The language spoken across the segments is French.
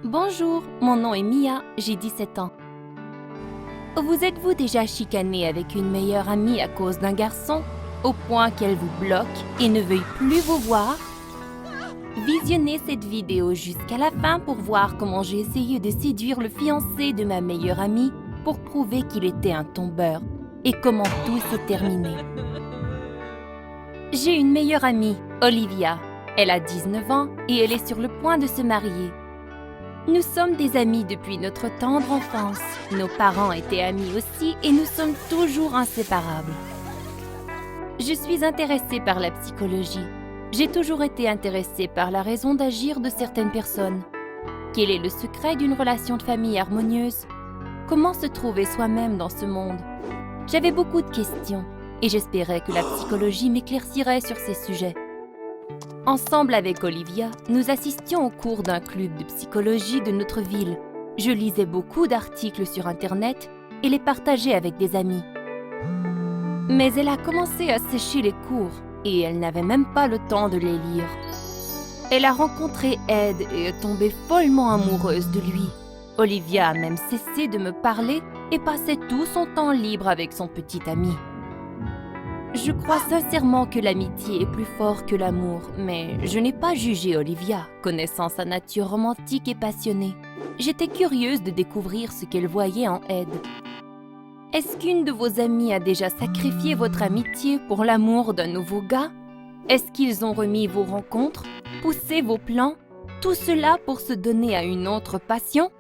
Bonjour, mon nom est Mia, j'ai 17 ans. Vous êtes-vous déjà chicané avec une meilleure amie à cause d'un garçon, au point qu'elle vous bloque et ne veuille plus vous voir? Visionnez cette vidéo jusqu'à la fin pour voir comment j'ai essayé de séduire le fiancé de ma meilleure amie pour prouver qu'il était un tombeur et comment tout s'est terminé. J'ai une meilleure amie, Olivia. Elle a 19 ans et elle est sur le point de se marier. Nous sommes des amis depuis notre tendre enfance. Nos parents étaient amis aussi et nous sommes toujours inséparables. Je suis intéressée par la psychologie. J'ai toujours été intéressée par la raison d'agir de certaines personnes. Quel est le secret d'une relation de famille harmonieuse? Comment se trouver soi-même dans ce monde? J'avais beaucoup de questions et j'espérais que la psychologie m'éclaircirait sur ces sujets. Ensemble avec Olivia, nous assistions au cours d'un club de psychologie de notre ville. Je lisais beaucoup d'articles sur Internet et les partageais avec des amis. Mais elle a commencé à sécher les cours et elle n'avait même pas le temps de les lire. Elle a rencontré Ed et est tombée follement amoureuse de lui. Olivia a même cessé de me parler et passait tout son temps libre avec son petit ami. Je crois sincèrement que l'amitié est plus fort que l'amour, mais je n'ai pas jugé Olivia, connaissant sa nature romantique et passionnée. J'étais curieuse de découvrir ce qu'elle voyait en Ed. Est-ce qu'une de vos amies a déjà sacrifié votre amitié pour l'amour d'un nouveau gars? Est-ce qu'ils ont remis vos rencontres, poussé vos plans, tout cela pour se donner à une autre passion?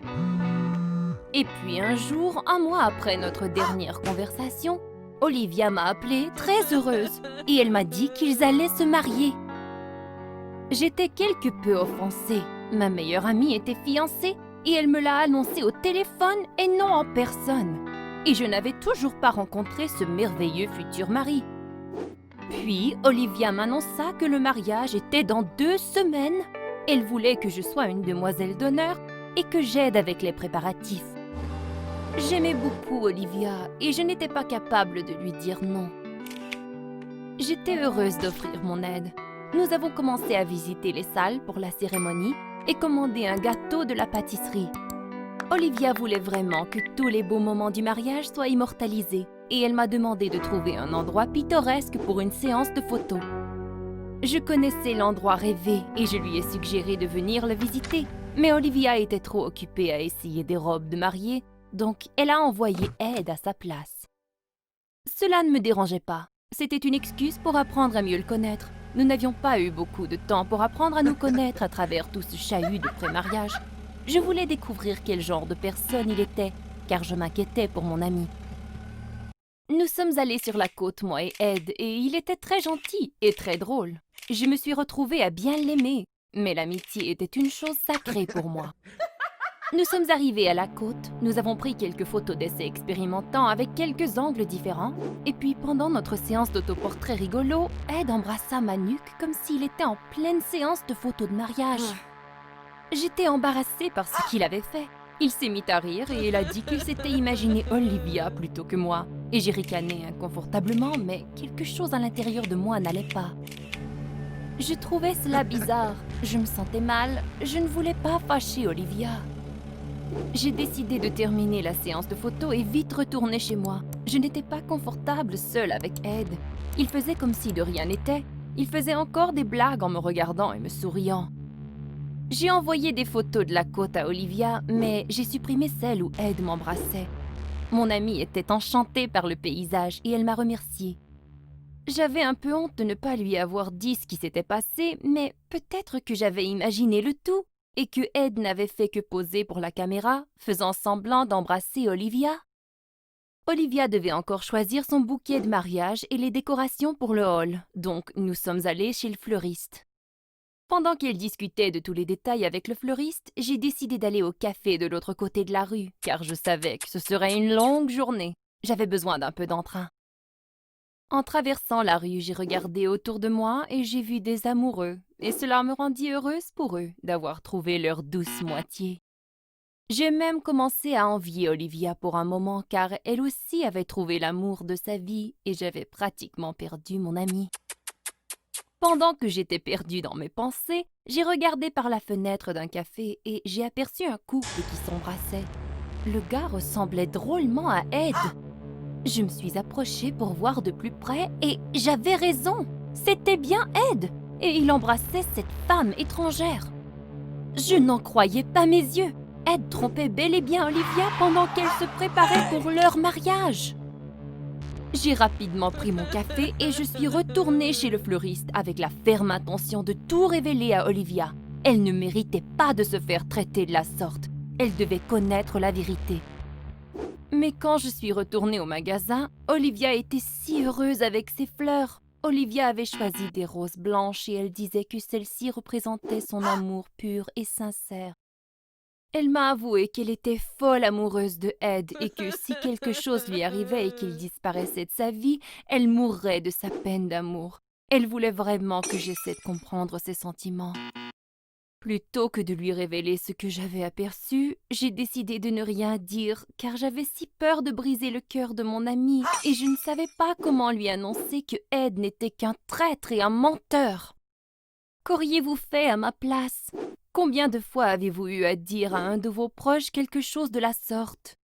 Et puis un jour, un mois après notre dernière conversation, Olivia m'a appelée très heureuse et elle m'a dit qu'ils allaient se marier. J'étais quelque peu offensée. Ma meilleure amie était fiancée et elle me l'a annoncé au téléphone et non en personne. Et je n'avais toujours pas rencontré ce merveilleux futur mari. Puis Olivia m'annonça que le mariage était dans 2 semaines. Elle voulait que je sois une demoiselle d'honneur et que j'aide avec les préparatifs. J'aimais beaucoup Olivia et je n'étais pas capable de lui dire non. J'étais heureuse d'offrir mon aide. Nous avons commencé à visiter les salles pour la cérémonie et commander un gâteau de la pâtisserie. Olivia voulait vraiment que tous les beaux moments du mariage soient immortalisés et elle m'a demandé de trouver un endroit pittoresque pour une séance de photos. Je connaissais l'endroit rêvé et je lui ai suggéré de venir le visiter, mais Olivia était trop occupée à essayer des robes de mariée. Donc, elle a envoyé Ed à sa place. Cela ne me dérangeait pas. C'était une excuse pour apprendre à mieux le connaître. Nous n'avions pas eu beaucoup de temps pour apprendre à nous connaître à travers tout ce chahut de pré-mariage. Je voulais découvrir quel genre de personne il était, car je m'inquiétais pour mon ami. Nous sommes allés sur la côte, moi et Ed, et il était très gentil et très drôle. Je me suis retrouvée à bien l'aimer, mais l'amitié était une chose sacrée pour moi. Nous sommes arrivés à la côte, nous avons pris quelques photos d'essais expérimentants avec quelques angles différents, et puis pendant notre séance d'autoportrait rigolo, Ed embrassa ma nuque comme s'il était en pleine séance de photos de mariage. J'étais embarrassée par ce qu'il avait fait. Il s'est mis à rire et il a dit qu'il s'était imaginé Olivia plutôt que moi. Et j'ai ricané inconfortablement, mais quelque chose à l'intérieur de moi n'allait pas. Je trouvais cela bizarre, je me sentais mal, je ne voulais pas fâcher Olivia. J'ai décidé de terminer la séance de photos et vite retourner chez moi. Je n'étais pas confortable seule avec Ed. Il faisait comme si de rien n'était. Il faisait encore des blagues en me regardant et me souriant. J'ai envoyé des photos de la côte à Olivia, mais j'ai supprimé celles où Ed m'embrassait. Mon amie était enchantée par le paysage et elle m'a remerciée. J'avais un peu honte de ne pas lui avoir dit ce qui s'était passé, mais peut-être que j'avais imaginé le tout. Et que Ed n'avait fait que poser pour la caméra, faisant semblant d'embrasser Olivia. Olivia devait encore choisir son bouquet de mariage et les décorations pour le hall, donc nous sommes allés chez le fleuriste. Pendant qu'elle discutait de tous les détails avec le fleuriste, j'ai décidé d'aller au café de l'autre côté de la rue, car je savais que ce serait une longue journée. J'avais besoin d'un peu d'entrain. En traversant la rue, j'ai regardé autour de moi et j'ai vu des amoureux, et cela me rendit heureuse pour eux d'avoir trouvé leur douce moitié. J'ai même commencé à envier Olivia pour un moment car elle aussi avait trouvé l'amour de sa vie et j'avais pratiquement perdu mon amie. Pendant que j'étais perdue dans mes pensées, j'ai regardé par la fenêtre d'un café et j'ai aperçu un couple qui s'embrassait. Le gars ressemblait drôlement à Ed. Je me suis approchée pour voir de plus près et j'avais raison. C'était bien Ed et il embrassait cette femme étrangère. Je n'en croyais pas mes yeux. Ed trompait bel et bien Olivia pendant qu'elle se préparait pour leur mariage. J'ai rapidement pris mon café et je suis retournée chez le fleuriste avec la ferme intention de tout révéler à Olivia. Elle ne méritait pas de se faire traiter de la sorte. Elle devait connaître la vérité. Mais quand je suis retournée au magasin, Olivia était si heureuse avec ses fleurs. Olivia avait choisi des roses blanches et elle disait que celles-ci représentaient son amour pur et sincère. Elle m'a avoué qu'elle était folle amoureuse de Ed et que si quelque chose lui arrivait et qu'il disparaissait de sa vie, elle mourrait de sa peine d'amour. Elle voulait vraiment que j'essaie de comprendre ses sentiments. Plutôt que de lui révéler ce que j'avais aperçu, j'ai décidé de ne rien dire car j'avais si peur de briser le cœur de mon ami et je ne savais pas comment lui annoncer que Ed n'était qu'un traître et un menteur. Qu'auriez-vous fait à ma place? Combien de fois avez-vous eu à dire à un de vos proches quelque chose de la sorte?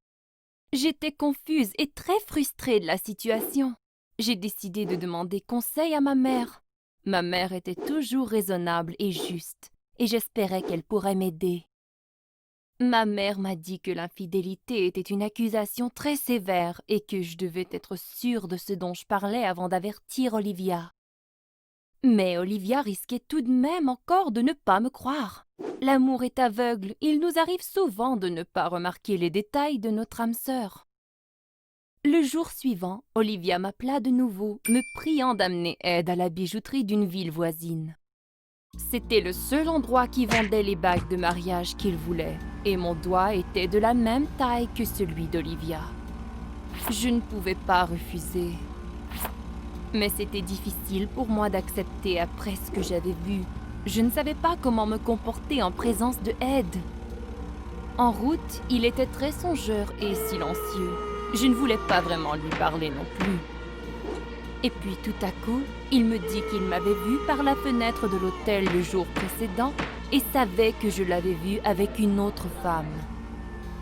J'étais confuse et très frustrée de la situation. J'ai décidé de demander conseil à ma mère. Ma mère était toujours raisonnable et juste, et j'espérais qu'elle pourrait m'aider. Ma mère m'a dit que l'infidélité était une accusation très sévère et que je devais être sûre de ce dont je parlais avant d'avertir Olivia. Mais Olivia risquait tout de même encore de ne pas me croire. L'amour est aveugle, il nous arrive souvent de ne pas remarquer les détails de notre âme sœur. Le jour suivant, Olivia m'appela de nouveau, me priant d'amener Ed à la bijouterie d'une ville voisine. C'était le seul endroit qui vendait les bagues de mariage qu'il voulait, et mon doigt était de la même taille que celui d'Olivia. Je ne pouvais pas refuser. Mais c'était difficile pour moi d'accepter après ce que j'avais vu. Je ne savais pas comment me comporter en présence de Ed. En route, il était très songeur et silencieux. Je ne voulais pas vraiment lui parler non plus. Et puis tout à coup, il me dit qu'il m'avait vue par la fenêtre de l'hôtel le jour précédent et savait que je l'avais vue avec une autre femme.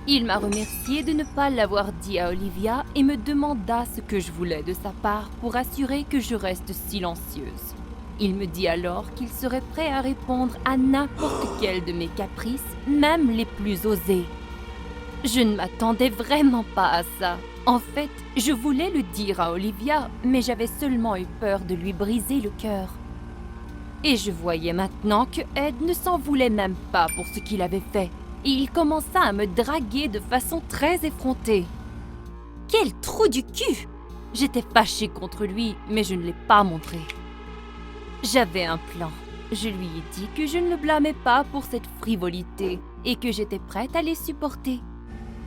Il m'a remercié de ne pas l'avoir dit à Olivia et me demanda ce que je voulais de sa part pour assurer que je reste silencieuse. Il me dit alors qu'il serait prêt à répondre à n'importe quel de mes caprices, même les plus osés. Je ne m'attendais vraiment pas à ça. En fait, je voulais le dire à Olivia, mais j'avais seulement eu peur de lui briser le cœur. Et je voyais maintenant que Ed ne s'en voulait même pas pour ce qu'il avait fait. Et il commença à me draguer de façon très effrontée. Quel trou du cul! J'étais fâchée contre lui, mais je ne l'ai pas montré. J'avais un plan. Je lui ai dit que je ne le blâmais pas pour cette frivolité et que j'étais prête à les supporter.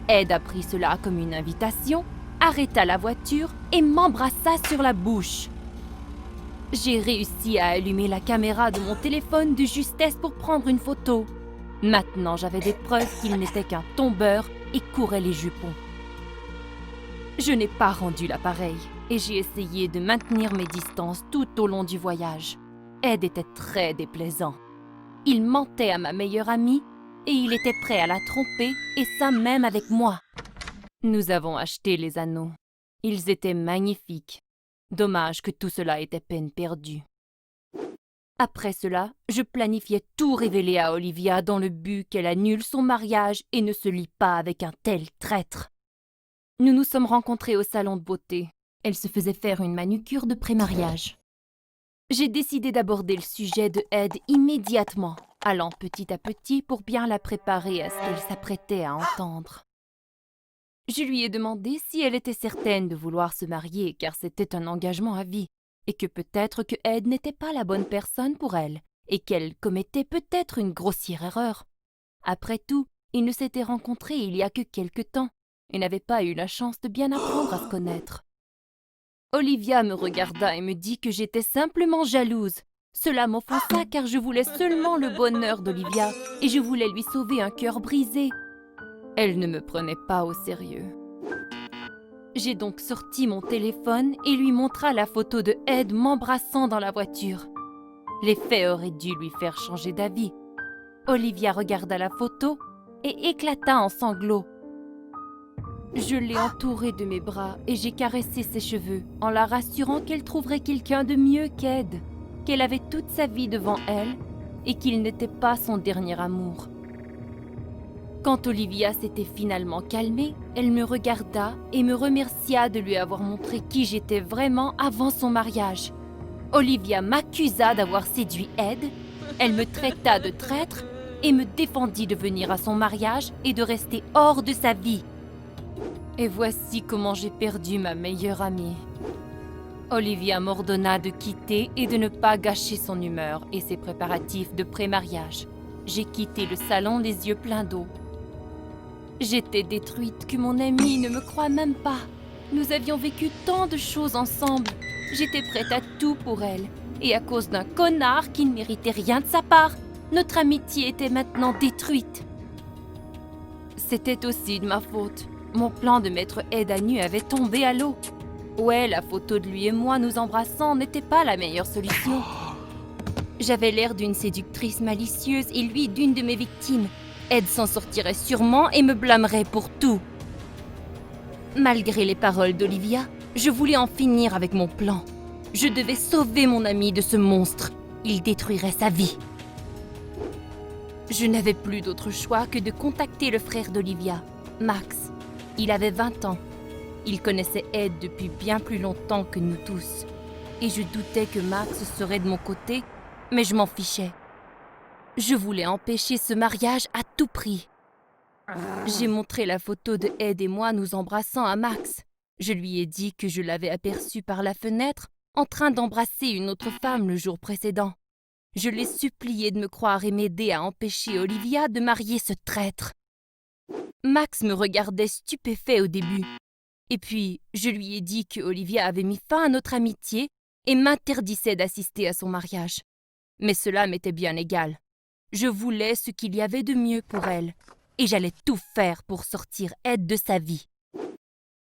Ed a pris cela comme une invitation, arrêta la voiture et m'embrassa sur la bouche. J'ai réussi à allumer la caméra de mon téléphone de justesse pour prendre une photo. Maintenant, j'avais des preuves qu'il n'était qu'un tombeur et courait les jupons. Je n'ai pas rendu l'appareil et j'ai essayé de maintenir mes distances tout au long du voyage. Ed était très déplaisant. Il mentait à ma meilleure amie et il était prêt à la tromper et ça même avec moi. Nous avons acheté les anneaux. Ils étaient magnifiques. Dommage que tout cela était peine perdue. Après cela, je planifiais tout révéler à Olivia dans le but qu'elle annule son mariage et ne se lie pas avec un tel traître. Nous nous sommes rencontrés au salon de beauté. Elle se faisait faire une manucure de pré-mariage. J'ai décidé d'aborder le sujet de Ed immédiatement, allant petit à petit pour bien la préparer à ce qu'elle s'apprêtait à entendre. Je lui ai demandé si elle était certaine de vouloir se marier car c'était un engagement à vie. Et que peut-être que Ed n'était pas la bonne personne pour elle, et qu'elle commettait peut-être une grossière erreur. Après tout, ils ne s'étaient rencontrés il y a que quelque temps, et n'avaient pas eu la chance de bien apprendre à se connaître. Olivia me regarda et me dit que j'étais simplement jalouse. Cela m'offensa car je voulais seulement le bonheur d'Olivia, et je voulais lui sauver un cœur brisé. Elle ne me prenait pas au sérieux. J'ai donc sorti mon téléphone et lui montra la photo de Ed m'embrassant dans la voiture. Les faits auraient dû lui faire changer d'avis. Olivia regarda la photo et éclata en sanglots. Je l'ai entourée de mes bras et j'ai caressé ses cheveux en la rassurant qu'elle trouverait quelqu'un de mieux qu'Ed, qu'elle avait toute sa vie devant elle et qu'il n'était pas son dernier amour. Quand Olivia s'était finalement calmée, elle me regarda et me remercia de lui avoir montré qui j'étais vraiment avant son mariage. Olivia m'accusa d'avoir séduit Ed, elle me traita de traître et me défendit de venir à son mariage et de rester hors de sa vie. Et voici comment j'ai perdu ma meilleure amie. Olivia m'ordonna de quitter et de ne pas gâcher son humeur et ses préparatifs de pré-mariage. J'ai quitté le salon les yeux pleins d'eau. J'étais détruite que mon amie ne me croit même pas. Nous avions vécu tant de choses ensemble. J'étais prête à tout pour elle. Et à cause d'un connard qui ne méritait rien de sa part, notre amitié était maintenant détruite. C'était aussi de ma faute. Mon plan de mettre Ed à nu avait tombé à l'eau. Ouais, la photo de lui et moi nous embrassant n'était pas la meilleure solution. J'avais l'air d'une séductrice malicieuse et lui d'une de mes victimes. Ed s'en sortirait sûrement et me blâmerait pour tout. Malgré les paroles d'Olivia, je voulais en finir avec mon plan. Je devais sauver mon ami de ce monstre. Il détruirait sa vie. Je n'avais plus d'autre choix que de contacter le frère d'Olivia, Max. Il avait 20 ans. Il connaissait Ed depuis bien plus longtemps que nous tous. Et je doutais que Max serait de mon côté, mais je m'en fichais. Je voulais empêcher ce mariage à tout prix. J'ai montré la photo de Ed et moi nous embrassant à Max. Je lui ai dit que je l'avais aperçu par la fenêtre en train d'embrasser une autre femme le jour précédent. Je l'ai supplié de me croire et m'aider à empêcher Olivia de marier ce traître. Max me regardait stupéfait au début. Et puis, je lui ai dit que Olivia avait mis fin à notre amitié et m'interdisait d'assister à son mariage. Mais cela m'était bien égal. Je voulais ce qu'il y avait de mieux pour elle, et j'allais tout faire pour sortir Ed de sa vie.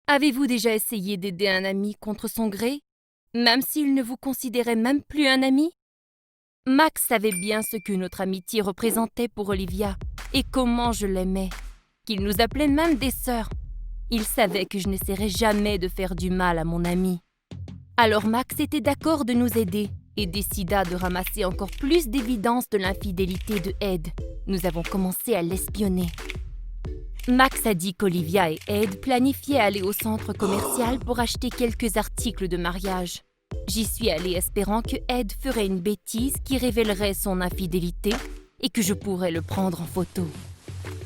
Avez-vous déjà essayé d'aider un ami contre son gré, même s'il ne vous considérait même plus un ami? Max savait bien ce que notre amitié représentait pour Olivia, et comment je l'aimais, qu'il nous appelait même des sœurs. Il savait que je n'essaierais jamais de faire du mal à mon ami. Alors Max était d'accord de nous aider et décida de ramasser encore plus d'évidence de l'infidélité de Ed. Nous avons commencé à l'espionner. Max a dit qu'Olivia et Ed planifiaient aller au centre commercial pour acheter quelques articles de mariage. J'y suis allée espérant que Ed ferait une bêtise qui révélerait son infidélité et que je pourrais le prendre en photo.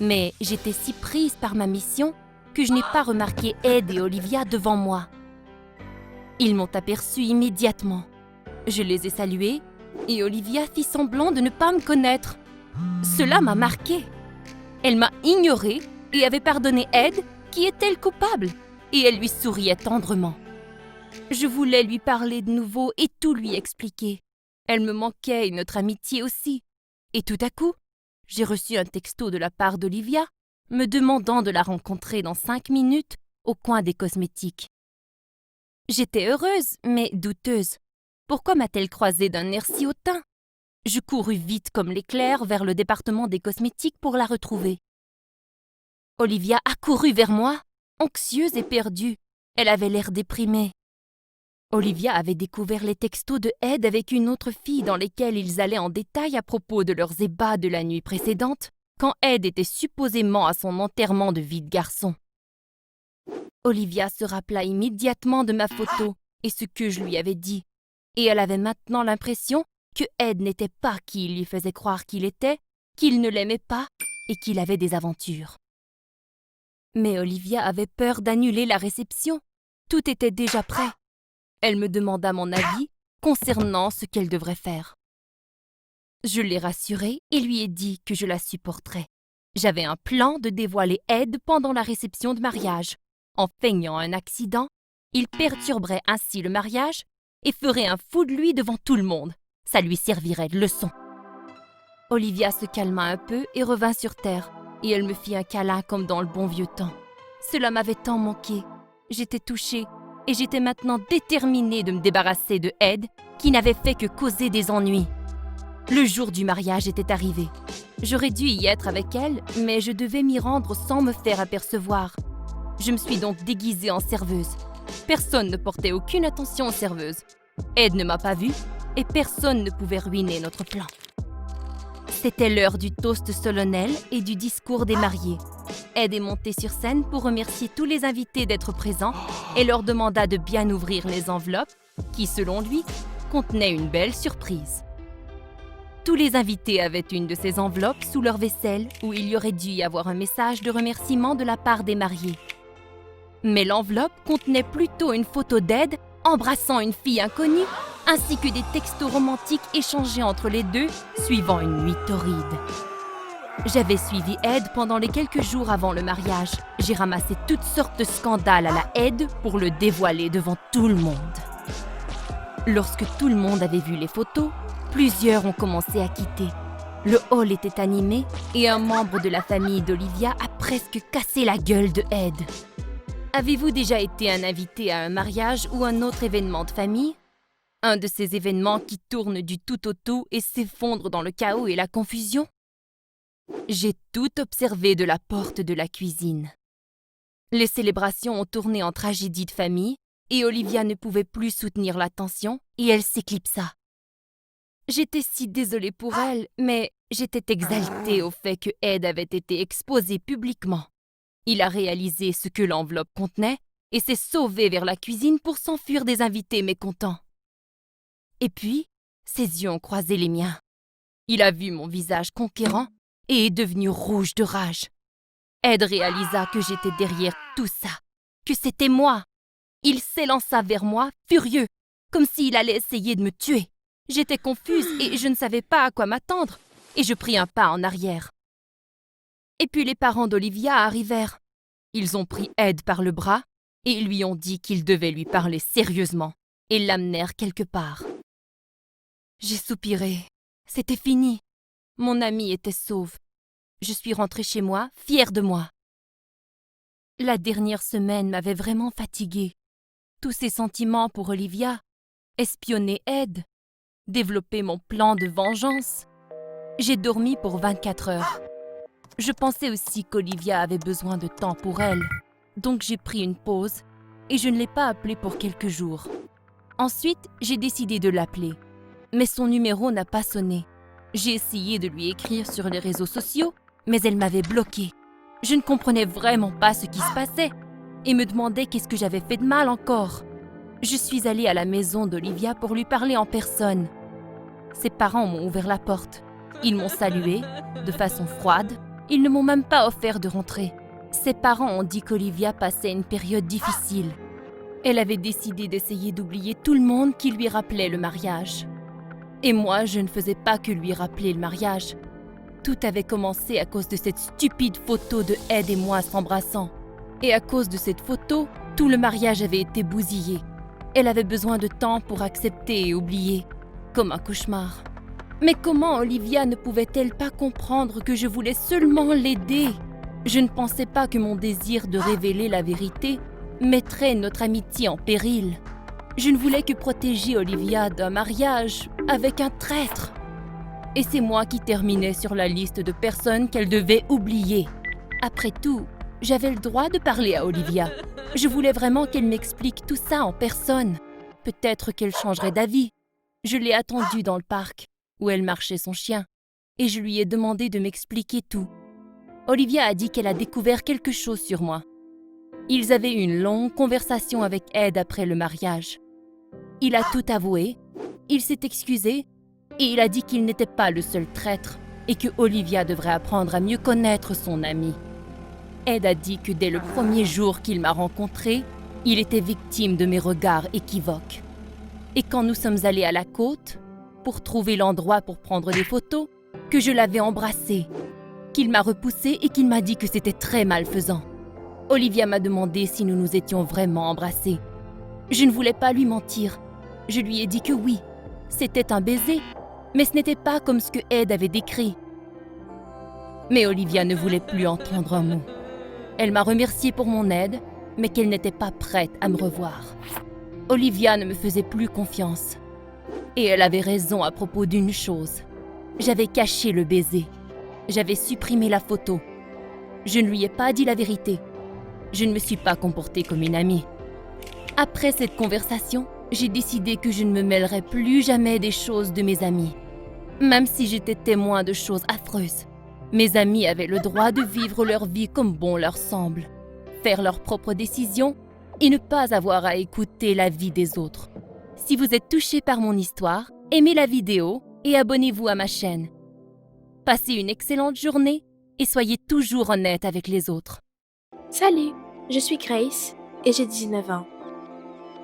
Mais j'étais si prise par ma mission que je n'ai pas remarqué Ed et Olivia devant moi. Ils m'ont aperçue immédiatement. Je les ai salués et Olivia fit semblant de ne pas me connaître. Cela m'a marquée. Elle m'a ignorée et avait pardonné Ed, qui était le coupable, et elle lui souriait tendrement. Je voulais lui parler de nouveau et tout lui expliquer. Elle me manquait et notre amitié aussi. Et tout à coup, j'ai reçu un texto de la part d'Olivia me demandant de la rencontrer dans 5 minutes au coin des cosmétiques. J'étais heureuse, mais douteuse. Pourquoi m'a-t-elle croisée d'un air si hautain? Je courus vite comme l'éclair vers le département des cosmétiques pour la retrouver. Olivia accourut vers moi, anxieuse et perdue. Elle avait l'air déprimée. Olivia avait découvert les textos de Ed avec une autre fille dans lesquels ils allaient en détail à propos de leurs ébats de la nuit précédente, quand Ed était supposément à son enterrement de vie de garçon. Olivia se rappela immédiatement de ma photo et ce que je lui avais dit, et elle avait maintenant l'impression que Ed n'était pas qui il lui faisait croire qu'il était, qu'il ne l'aimait pas et qu'il avait des aventures. Mais Olivia avait peur d'annuler la réception. Tout était déjà prêt. Elle me demanda mon avis concernant ce qu'elle devrait faire. Je l'ai rassurée et lui ai dit que je la supporterais. J'avais un plan de dévoiler Ed pendant la réception de mariage. En feignant un accident, il perturberait ainsi le mariage et ferait un fou de lui devant tout le monde. Ça lui servirait de leçon. Olivia se calma un peu et revint sur terre, et elle me fit un câlin comme dans le bon vieux temps. Cela m'avait tant manqué. J'étais touchée et j'étais maintenant déterminée de me débarrasser de Ed, qui n'avait fait que causer des ennuis. Le jour du mariage était arrivé. J'aurais dû y être avec elle, mais je devais m'y rendre sans me faire apercevoir. Je me suis donc déguisée en serveuse. Personne ne portait aucune attention aux serveuses. Ed ne m'a pas vue et personne ne pouvait ruiner notre plan. C'était l'heure du toast solennel et du discours des mariés. Ed est monté sur scène pour remercier tous les invités d'être présents et leur demanda de bien ouvrir les enveloppes qui, selon lui, contenaient une belle surprise. Tous les invités avaient une de ces enveloppes sous leur vaisselle où il y aurait dû y avoir un message de remerciement de la part des mariés. Mais l'enveloppe contenait plutôt une photo d'Ed embrassant une fille inconnue, ainsi que des textos romantiques échangés entre les deux, suivant une nuit torride. J'avais suivi Ed pendant les quelques jours avant le mariage. J'ai ramassé toutes sortes de scandales à la Ed pour le dévoiler devant tout le monde. Lorsque tout le monde avait vu les photos, plusieurs ont commencé à quitter. Le hall était animé et un membre de la famille d'Olivia a presque cassé la gueule de Ed. Avez-vous déjà été un invité à un mariage ou un autre événement de famille? Un de ces événements qui tournent du tout au tout et s'effondrent dans le chaos et la confusion? J'ai tout observé de la porte de la cuisine. Les célébrations ont tourné en tragédie de famille et Olivia ne pouvait plus soutenir la tension et elle s'éclipsa. J'étais si désolée pour elle, mais j'étais exaltée au fait que Ed avait été exposé publiquement. Il a réalisé ce que l'enveloppe contenait et s'est sauvé vers la cuisine pour s'enfuir des invités mécontents. Et puis, ses yeux ont croisé les miens. Il a vu mon visage conquérant et est devenu rouge de rage. Ed réalisa que j'étais derrière tout ça, que c'était moi. Il s'élança vers moi, furieux, comme s'il allait essayer de me tuer. J'étais confuse et je ne savais pas à quoi m'attendre, et je pris un pas en arrière. Et puis les parents d'Olivia arrivèrent. Ils ont pris Ed par le bras et lui ont dit qu'ils devaient lui parler sérieusement et l'amenèrent quelque part. J'ai soupiré. C'était fini. Mon ami était sauve. Je suis rentrée chez moi, fière de moi. La dernière semaine m'avait vraiment fatiguée. Tous ces sentiments pour Olivia, espionner Ed, développer mon plan de vengeance. J'ai dormi pour 24 heures. Je pensais aussi qu'Olivia avait besoin de temps pour elle, donc j'ai pris une pause et je ne l'ai pas appelée pour quelques jours. Ensuite, j'ai décidé de l'appeler, mais son numéro n'a pas sonné. J'ai essayé de lui écrire sur les réseaux sociaux, mais elle m'avait bloquée. Je ne comprenais vraiment pas ce qui se passait et me demandais qu'est-ce que j'avais fait de mal encore. Je suis allée à la maison d'Olivia pour lui parler en personne. Ses parents m'ont ouvert la porte. Ils m'ont saluée de façon froide. Ils ne m'ont même pas offert de rentrer. Ses parents ont dit qu'Olivia passait une période difficile. Elle avait décidé d'essayer d'oublier tout le monde qui lui rappelait le mariage. Et moi, je ne faisais pas que lui rappeler le mariage. Tout avait commencé à cause de cette stupide photo de Ed et moi s'embrassant. Et à cause de cette photo, tout le mariage avait été bousillé. Elle avait besoin de temps pour accepter et oublier, comme un cauchemar. Mais comment Olivia ne pouvait-elle pas comprendre que je voulais seulement l'aider? Je ne pensais pas que mon désir de révéler la vérité mettrait notre amitié en péril. Je ne voulais que protéger Olivia d'un mariage avec un traître. Et c'est moi qui terminais sur la liste de personnes qu'elle devait oublier. Après tout, j'avais le droit de parler à Olivia. Je voulais vraiment qu'elle m'explique tout ça en personne. Peut-être qu'elle changerait d'avis. Je l'ai attendue dans le parc, où elle marchait son chien, et je lui ai demandé de m'expliquer tout. Olivia a dit qu'elle a découvert quelque chose sur moi. Ils avaient eu une longue conversation avec Ed après le mariage. Il a tout avoué, il s'est excusé, et il a dit qu'il n'était pas le seul traître, et que Olivia devrait apprendre à mieux connaître son ami. Ed a dit que dès le premier jour qu'il m'a rencontrée, il était victime de mes regards équivoques. Et quand nous sommes allés à la côte, pour trouver l'endroit pour prendre des photos, que je l'avais embrassé, qu'il m'a repoussé et qu'il m'a dit que c'était très malfaisant. Olivia m'a demandé si nous nous étions vraiment embrassés. Je ne voulais pas lui mentir. Je lui ai dit que oui, c'était un baiser, mais ce n'était pas comme ce que Ed avait décrit. Mais Olivia ne voulait plus entendre un mot. Elle m'a remercié pour mon aide, mais qu'elle n'était pas prête à me revoir. Olivia ne me faisait plus confiance. Et elle avait raison à propos d'une chose. J'avais caché le baiser. J'avais supprimé la photo. Je ne lui ai pas dit la vérité. Je ne me suis pas comportée comme une amie. Après cette conversation, j'ai décidé que je ne me mêlerais plus jamais des choses de mes amis. Même si j'étais témoin de choses affreuses, mes amis avaient le droit de vivre leur vie comme bon leur semble, faire leurs propres décisions et ne pas avoir à écouter l'avis des autres. Si vous êtes touché par mon histoire, aimez la vidéo et abonnez-vous à ma chaîne. Passez une excellente journée et soyez toujours honnête avec les autres. Salut, je suis Grace et j'ai 19 ans.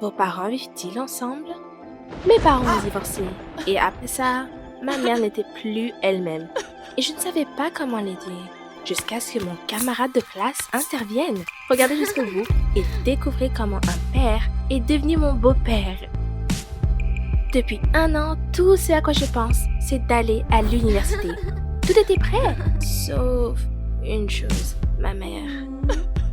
Vos parents vivent-ils ensemble? Mes parents ont divorcé et après ça, ma mère n'était plus elle-même et je ne savais pas comment l'aider jusqu'à ce que mon camarade de classe intervienne. Regardez jusqu'au bout et découvrez comment un père est devenu mon beau-père. Depuis 1 an, tout ce à quoi je pense, c'est d'aller à l'université. Tout était prêt, sauf une chose, ma mère.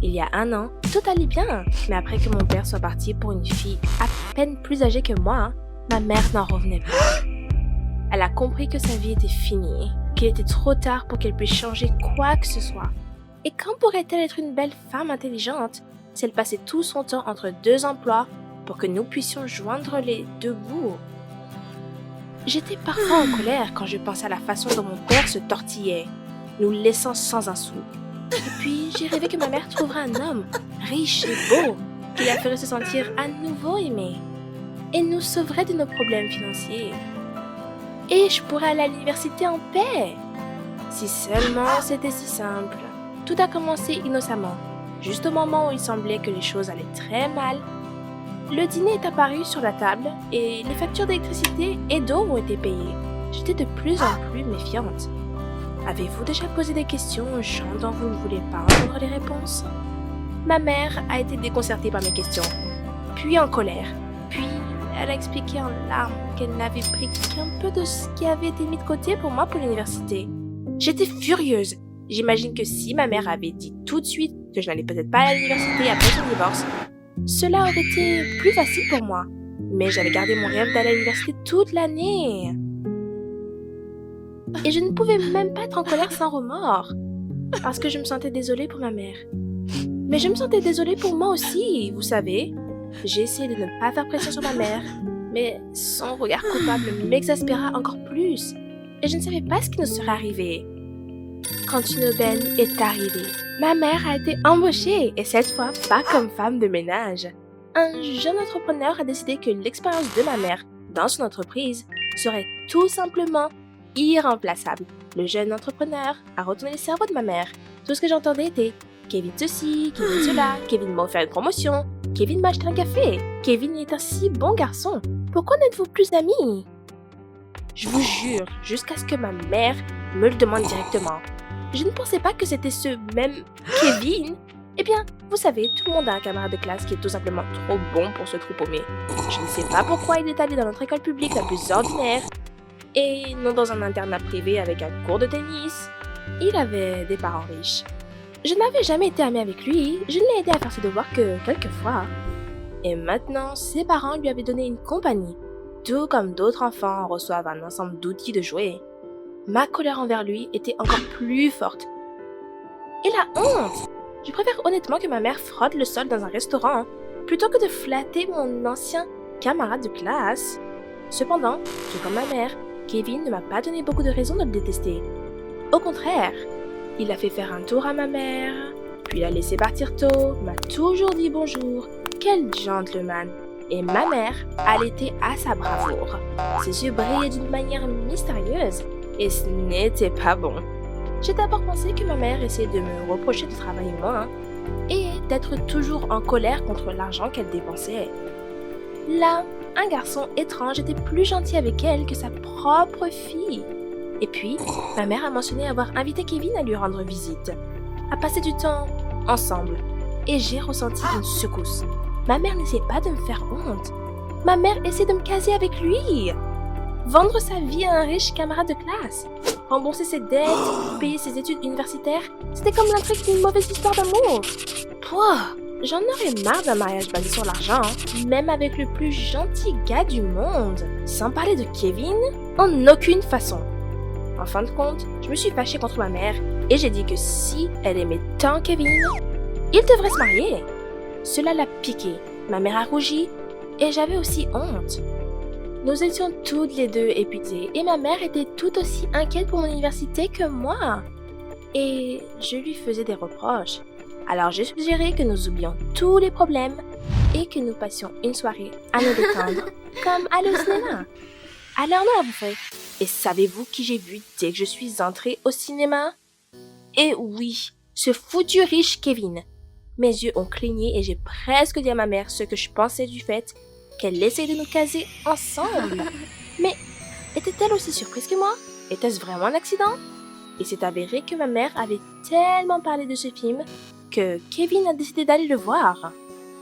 Il y a 1 an, tout allait bien, mais après que mon père soit parti pour une fille à peine plus âgée que moi, ma mère n'en revenait pas. Elle a compris que sa vie était finie, qu'il était trop tard pour qu'elle puisse changer quoi que ce soit. Et quand pourrait-elle être une belle femme intelligente si elle passait tout son temps entre 2 emplois pour que nous puissions joindre les 2 bouts? J'étais parfois en colère quand je pensais à la façon dont mon père se tortillait, nous laissant sans un sou. Et puis, j'ai rêvé que ma mère trouverait un homme, riche et beau, qui la ferait se sentir à nouveau aimée, et nous sauverait de nos problèmes financiers. Et je pourrais aller à l'université en paix. Si seulement c'était si simple. Tout a commencé innocemment, juste au moment où il semblait que les choses allaient très mal. Le dîner est apparu sur la table et les factures d'électricité et d'eau ont été payées. J'étais de plus en plus méfiante. Avez-vous déjà posé des questions aux gens dont vous ne voulez pas entendre les réponses? Ma mère a été déconcertée par mes questions, puis en colère. Puis elle a expliqué en larmes qu'elle n'avait pris qu'un peu de ce qui avait été mis de côté pour moi pour l'université. J'étais furieuse. J'imagine que si ma mère avait dit tout de suite que je n'allais peut-être pas à l'université après son divorce, cela aurait été plus facile pour moi. Mais j'avais gardé mon rêve d'aller à l'université toute l'année. Et je ne pouvais même pas être en colère sans remords, parce que je me sentais désolée pour ma mère. Mais je me sentais désolée pour moi aussi, vous savez. J'ai essayé de ne pas faire pression sur ma mère, mais son regard coupable m'exaspéra encore plus, et je ne savais pas ce qui nous serait arrivé. Quand une aubaine est arrivée, ma mère a été embauchée, et cette fois pas comme femme de ménage. Un jeune entrepreneur a décidé que l'expérience de ma mère dans son entreprise serait tout simplement irremplaçable. Le jeune entrepreneur a retourné le cerveau de ma mère. Tout ce que j'entendais était « Kevin ceci, Kevin cela, Kevin m'a offert une promotion, Kevin m'a acheté un café, Kevin est un si bon garçon, pourquoi n'êtes-vous plus amis ?» Je vous jure, jusqu'à ce que ma mère me le demande directement. Je ne pensais pas que c'était ce même Kevin. Eh bien, vous savez, tout le monde a un camarade de classe qui est tout simplement trop bon pour se trouver. Je ne sais pas pourquoi il est allé dans notre école publique la plus ordinaire, et non dans un internat privé avec un cours de tennis. Il avait des parents riches. Je n'avais jamais été amie avec lui, je ne l'ai aidé à faire ses devoirs que quelques fois. Et maintenant, ses parents lui avaient donné une compagnie, tout comme d'autres enfants reçoivent un ensemble d'outils de jouets. Ma colère envers lui était encore plus forte. Et la honte! Je préfère honnêtement que ma mère frotte le sol dans un restaurant, plutôt que de flatter mon ancien camarade de classe. Cependant, tout comme ma mère, Kevin ne m'a pas donné beaucoup de raisons de le détester. Au contraire, il a fait faire un tour à ma mère, puis l'a laissé partir tôt, m'a toujours dit bonjour. Quel gentleman! Et ma mère allaitait à sa bravoure. Ses yeux brillaient d'une manière mystérieuse, et ce n'était pas bon. J'ai d'abord pensé que ma mère essayait de me reprocher de travailler moins, et d'être toujours en colère contre l'argent qu'elle dépensait. Là, un garçon étrange était plus gentil avec elle que sa propre fille. Et puis, ma mère a mentionné avoir invité Kevin à lui rendre visite, à passer du temps ensemble. Et j'ai ressenti une secousse. Ma mère n'essayait pas de me faire honte. Ma mère essayait de me caser avec lui. Vendre sa vie à un riche camarade de classe. Rembourser ses dettes, payer ses études universitaires, c'était comme l'intrigue d'une mauvaise histoire d'amour. Pouah, j'en aurais marre d'un mariage basé sur l'argent, même avec le plus gentil gars du monde. Sans parler de Kevin, en aucune façon. En fin de compte, je me suis fâchée contre ma mère et j'ai dit que si elle aimait tant Kevin, il devrait se marier. Cela l'a piqué. Ma mère a rougi et j'avais aussi honte. Nous étions toutes les deux épuisées et ma mère était tout aussi inquiète pour mon université que moi. Et je lui faisais des reproches. Alors j'ai suggéré que nous oublions tous les problèmes et que nous passions une soirée à nous détendre, comme aller au cinéma. Alors nous l'avons fait. Et savez-vous qui j'ai vu dès que je suis entrée au cinéma? Et oui, ce foutu riche Kevin. Mes yeux ont cligné et j'ai presque dit à ma mère ce que je pensais du fait qu'elle essayait de nous caser ensemble. Mais était-elle aussi surprise que moi? Était-ce vraiment un accident? Et c'est avéré que ma mère avait tellement parlé de ce film que Kevin a décidé d'aller le voir.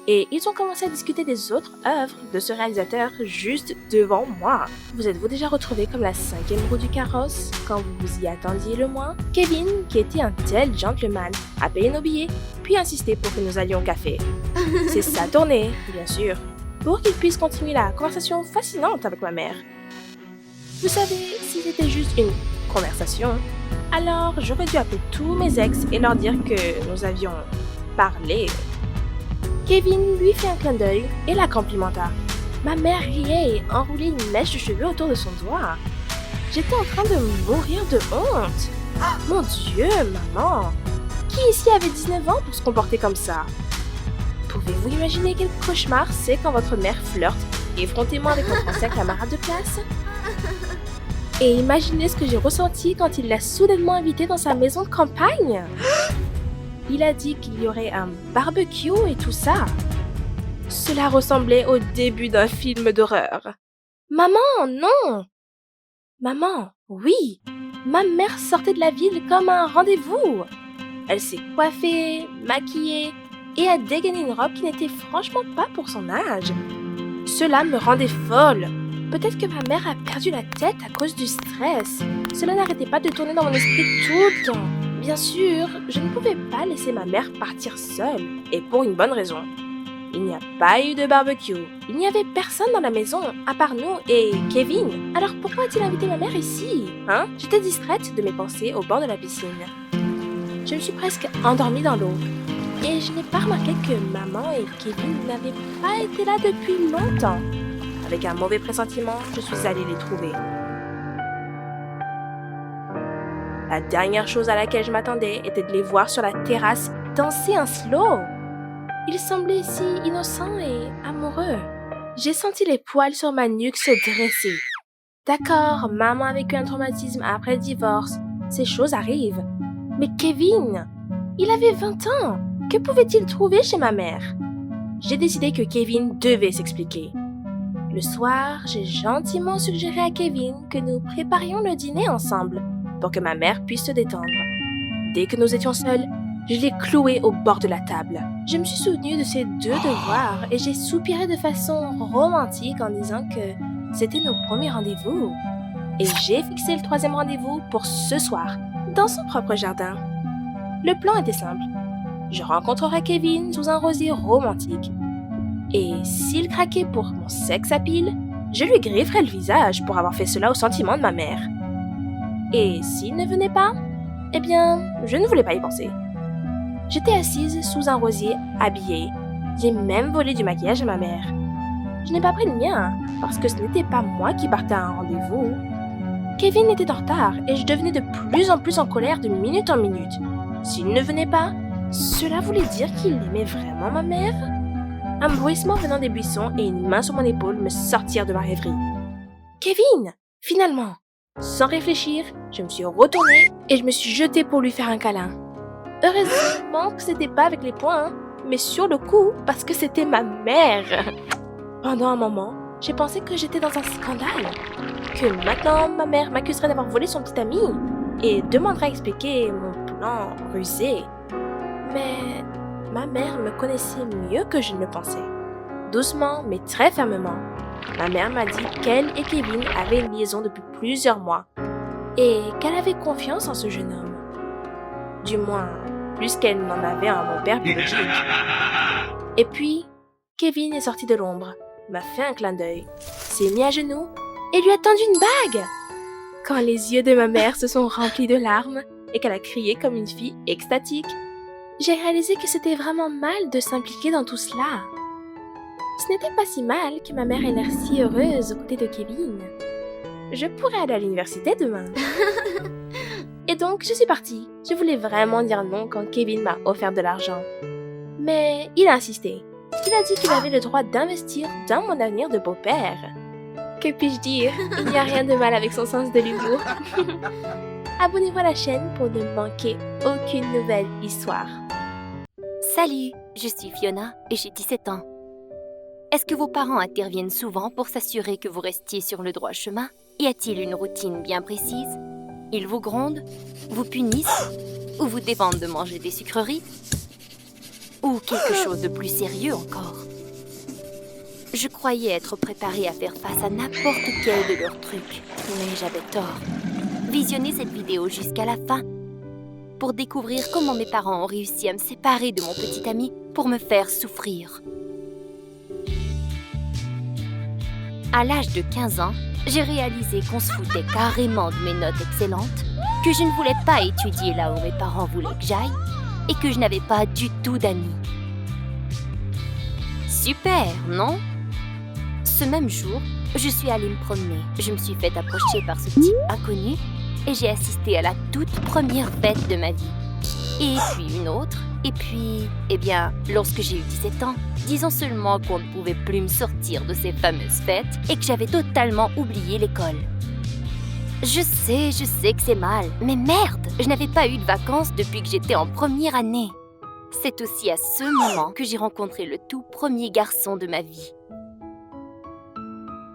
Et ils ont commencé à discuter des autres œuvres de ce réalisateur juste devant moi. Vous êtes-vous déjà retrouvé comme la cinquième roue du carrosse quand vous vous y attendiez le moins? Kevin, qui était un tel gentleman, a payé nos billets, puis insisté pour que nous allions au café. C'est sa tournée, bien sûr, pour qu'il puisse continuer la conversation fascinante avec ma mère. Vous savez, si c'était juste une conversation, alors j'aurais dû appeler tous mes ex et leur dire que nous avions parlé. Kevin lui fit un clin d'œil et la complimenta. Ma mère riait et enroulait une mèche de cheveux autour de son doigt. J'étais en train de mourir de honte. Mon Dieu, maman! Qui ici avait 19 ans pour se comporter comme ça? Pouvez-vous imaginer quel cauchemar c'est quand votre mère flirte effrontément avec votre ancien camarade de classe? Et imaginez ce que j'ai ressenti quand il l'a soudainement invité dans sa maison de campagne. Il a dit qu'il y aurait un barbecue et tout ça. Cela ressemblait au début d'un film d'horreur. Maman, non! Maman, oui! Ma mère sortait de la ville comme un rendez-vous. Elle s'est coiffée, maquillée et a dégainé une robe qui n'était franchement pas pour son âge. Cela me rendait folle. Peut-être que ma mère a perdu la tête à cause du stress. Cela n'arrêtait pas de tourner dans mon esprit tout le temps. Bien sûr, je ne pouvais pas laisser ma mère partir seule, et pour une bonne raison. Il n'y a pas eu de barbecue. Il n'y avait personne dans la maison, à part nous et Kevin. Alors pourquoi a-t-il invité ma mère ici? J'étais distraite de mes pensées au bord de la piscine. Je me suis presque endormie dans l'eau. Et je n'ai pas remarqué que maman et Kevin n'avaient pas été là depuis longtemps. Avec un mauvais pressentiment, je suis allée les trouver. La dernière chose à laquelle je m'attendais était de les voir sur la terrasse danser un slow. Ils semblaient si innocents et amoureux. J'ai senti les poils sur ma nuque se dresser. D'accord, maman a vécu un traumatisme après le divorce. Ces choses arrivent. Mais Kevin, il avait 20 ans. Que pouvait-il trouver chez ma mère? J'ai décidé que Kevin devait s'expliquer. Le soir, j'ai gentiment suggéré à Kevin que nous préparions le dîner ensemble pour que ma mère puisse se détendre. Dès que nous étions seuls, je l'ai cloué au bord de la table. Je me suis souvenue de ces deux devoirs et j'ai soupiré de façon romantique en disant que c'était nos premiers rendez-vous. Et j'ai fixé le 3e rendez-vous pour ce soir, dans son propre jardin. Le plan était simple. Je rencontrerai Kevin sous un rosier romantique. Et s'il craquait pour mon sex appeal, je lui grifferais le visage pour avoir fait cela au sentiment de ma mère. Et s'il ne venait pas, eh bien, je ne voulais pas y penser. J'étais assise sous un rosier, habillée. J'ai même volé du maquillage à ma mère. Je n'ai pas pris le mien, parce que ce n'était pas moi qui partais à un rendez-vous. Kevin était en retard et je devenais de plus en plus en colère de minute en minute. S'il ne venait pas, cela voulait dire qu'il aimait vraiment ma mère? Un bruissement venant des buissons et une main sur mon épaule me sortirent de ma rêverie. Kevin! Finalement! Sans réfléchir, je me suis retournée et je me suis jetée pour lui faire un câlin. Heureusement que c'était pas avec les poings, mais sur le coup, parce que c'était ma mère. Pendant un moment, j'ai pensé que j'étais dans un scandale. Que maintenant, ma mère m'accuserait d'avoir volé son petit ami et demanderait à expliquer mon plan rusé. Mais ma mère me connaissait mieux que je ne le pensais. Doucement, mais très fermement, ma mère m'a dit qu'elle et Kevin avaient une liaison depuis plusieurs mois et qu'elle avait confiance en ce jeune homme. Du moins, plus qu'elle n'en avait en mon père biologique. Et puis, Kevin est sorti de l'ombre, m'a fait un clin d'œil, s'est mis à genoux et lui a tendu une bague. Quand les yeux de ma mère se sont remplis de larmes et qu'elle a crié comme une fille extatique, j'ai réalisé que c'était vraiment mal de s'impliquer dans tout cela. Ce n'était pas si mal que ma mère ait l'air si heureuse aux côtés de Kevin. Je pourrais aller à l'université demain. Et donc, je suis partie. Je voulais vraiment dire non quand Kevin m'a offert de l'argent. Mais il a insisté. Il a dit qu'il avait le droit d'investir dans mon avenir de beau-père. Que puis-je dire? Il n'y a rien de mal avec son sens de l'humour. Abonnez-vous à la chaîne pour ne manquer aucune nouvelle histoire. Salut, je suis Fiona et j'ai 17 ans. Est-ce que vos parents interviennent souvent pour s'assurer que vous restiez sur le droit chemin? Y a-t-il une routine bien précise? Ils vous grondent? Vous punissent? Ou vous défendent de manger des sucreries? Ou quelque chose de plus sérieux encore? Je croyais être préparée à faire face à n'importe quel de leurs trucs, mais j'avais tort. Visionnez cette vidéo jusqu'à la fin pour découvrir comment mes parents ont réussi à me séparer de mon petit ami pour me faire souffrir. À l'âge de 15 ans, j'ai réalisé qu'on se foutait carrément de mes notes excellentes, que je ne voulais pas étudier là où mes parents voulaient que j'aille et que je n'avais pas du tout d'amis. Super, non? Ce même jour, je suis allée me promener. Je me suis fait approcher par ce type inconnu et j'ai assisté à la toute première fête de ma vie. Et puis une autre, et puis, lorsque j'ai eu 17 ans, disons seulement qu'on ne pouvait plus me sortir de ces fameuses fêtes et que j'avais totalement oublié l'école. Je sais que c'est mal, mais merde, je n'avais pas eu de vacances depuis que j'étais en première année. C'est aussi à ce moment que j'ai rencontré le tout premier garçon de ma vie.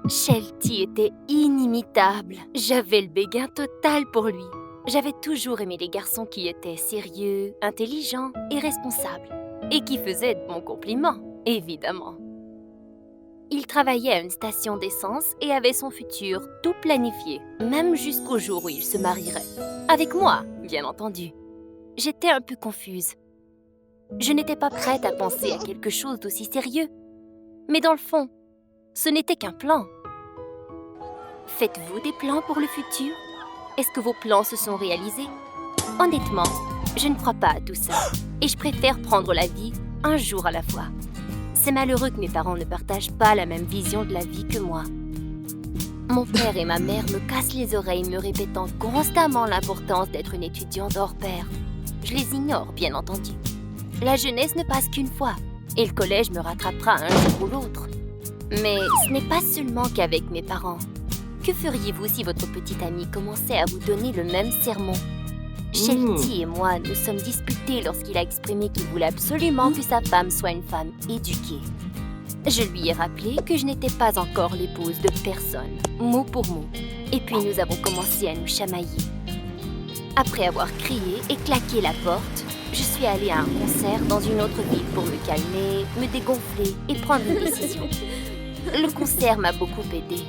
Shelty était inimitable. J'avais le béguin total pour lui. J'avais toujours aimé les garçons qui étaient sérieux, intelligents et responsables. Et qui faisaient de bons compliments, évidemment. Il travaillait à une station d'essence et avait son futur tout planifié, même jusqu'au jour où il se marierait. Avec moi, bien entendu. J'étais un peu confuse. Je n'étais pas prête à penser à quelque chose d'aussi sérieux. Mais dans le fond, ce n'était qu'un plan. Faites-vous des plans pour le futur? Est-ce que vos plans se sont réalisés? Honnêtement, je ne crois pas à tout ça. Et je préfère prendre la vie un jour à la fois. C'est malheureux que mes parents ne partagent pas la même vision de la vie que moi. Mon père et ma mère me cassent les oreilles me répétant constamment l'importance d'être une étudiante hors pair. Je les ignore, bien entendu. La jeunesse ne passe qu'une fois, et le collège me rattrapera un jour ou l'autre. Mais ce n'est pas seulement qu'avec mes parents. Que feriez-vous si votre petit ami commençait à vous donner le même sermon? Shelty et moi nous sommes disputés lorsqu'il a exprimé qu'il voulait absolument que sa femme soit une femme éduquée. Je lui ai rappelé que je n'étais pas encore l'épouse de personne, mot pour mot. Et puis nous avons commencé à nous chamailler. Après avoir crié et claqué la porte, je suis allée à un concert dans une autre ville pour me calmer, me dégonfler et prendre une décision. Le concert m'a beaucoup aidée.